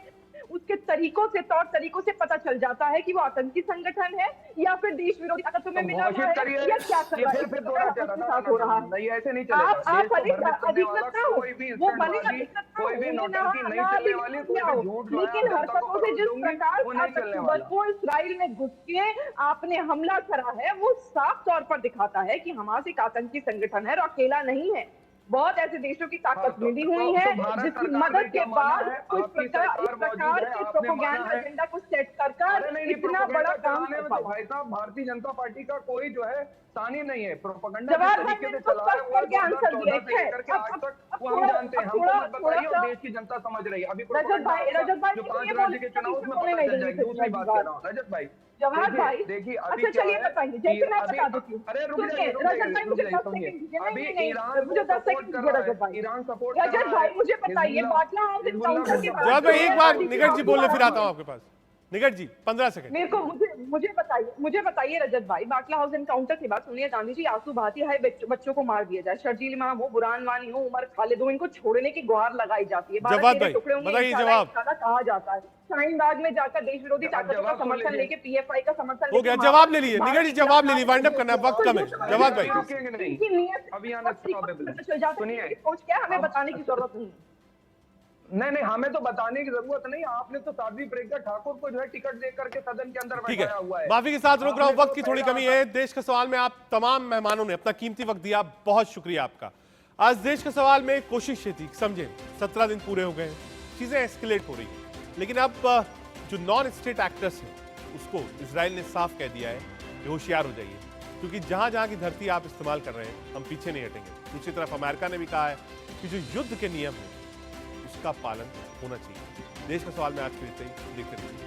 F: उसके तरीकों से, तौर तरीकों से पता चल जाता है कि वो आतंकी संगठन है या फिर देश विरोधी ताकतों में मिला हुआ है या क्या कर रहा है, हो रहा है।
G: नहीं, ऐसे नहीं
F: आप
G: चलेगा।
F: अधिकृत ना हो, वो भले अधिकृत ना हो, लेकिन हरकतों से जिस प्रकार को इसराइल में घुस के आपने हमला करा है, वो साफ तौर पर दिखाता है कि हमास एक आतंकी संगठन है और अकेला नहीं है। बहुत ऐसे देशों की ताकत मिली हुई है जिसकी मदद के बाद इस प्रकार के प्रोपेगेंडा एजेंडा को सेट कर इतना बड़ा काम कर पाए।
G: भाई साहब, भारतीय जनता पार्टी का कोई जो है सानी नहीं है, प्रोपेगेंडा
F: जवाब
G: तरीके से चला रहा है, वो 2014 से लेकर के आज तक वो हम जानते हैं। हमको मत बताइए और देश की जनता समझ रही है। अभी
F: रजत भाई
G: जो 5 राज्य के चुनाव उसमें पता चल जाएगी। दूसरी बात कर रहा हूँ रजत भाई,
F: जवाब भाई,
G: देखिए
F: अच्छा चलिए बताइए, जैसे मैं बता देती हूँ।
G: अरे रुक जाइए, अभी ईरान सपोर्ट
F: रजत भाई मुझे बताइए, बाटला हाउस एनकाउंटर के
A: जवाब भाई एक बार निगट जी बोलने फिर आता हूं आपके पास। निगट जी 15 सेकंड
F: मेरे को मुझे बताइए रजत भाई, बाटला हाउस एनकाउंटर के बाद सोनिया गांधी जी आंसू बहाती है बच्चों को मार दिया जाए, शर्जील इमाम हो, बुरहान वानी हो, उमर खालिद हो, इनको छोड़ने की गुहार लगाई जाती है।
A: जवाब भाई बताइए, जवाब
F: कहा जाता है। शाहीन बाग में जाकर देश विरोधी ताकतों का समर्थन लेके पीएफआई का समर्थन
A: हो गया। जवाब ले लिए निगट जी, जवाब ले लिए, वाइंड अप करना है, वक्त कम है। जवाब भाई
F: सोच क्या हमें बताने की जरूरत नहीं।
G: नहीं, हमें तो बताने की जरूरत नहीं, आपने तो साध्वी प्रज्ञा ठाकुर को जो है टिकट दे करके सदन के अंदर
A: ठीक
G: बैठाया
A: है,
G: हुआ है।
A: माफी के साथ रोक रहा हूं,
G: आपने
A: वक्त
G: तो
A: की थोड़ी
G: पहला
A: कमी है। देश का सवाल में आप तमाम मेहमानों ने अपना कीमती वक्त दिया, बहुत शुक्रिया आपका। आज देश के सवाल में कोशिश ये थी, समझे 17 दिन पूरे हो गए, चीजें एस्केलेट हो रही हैं, लेकिन अब जो नॉन स्टेट एक्टर्स हैं उसको इजराइल ने साफ कह दिया है कि होशियार हो जाइए, क्योंकि जहां जहां की धरती आप इस्तेमाल कर रहे हैं हम पीछे नहीं हटेंगे। दूसरी तरफ अमेरिका ने भी कहा है कि जो युद्ध के नियम है उसका पालन होना चाहिए। देश का सवाल में आज के लिए देखते रहिए।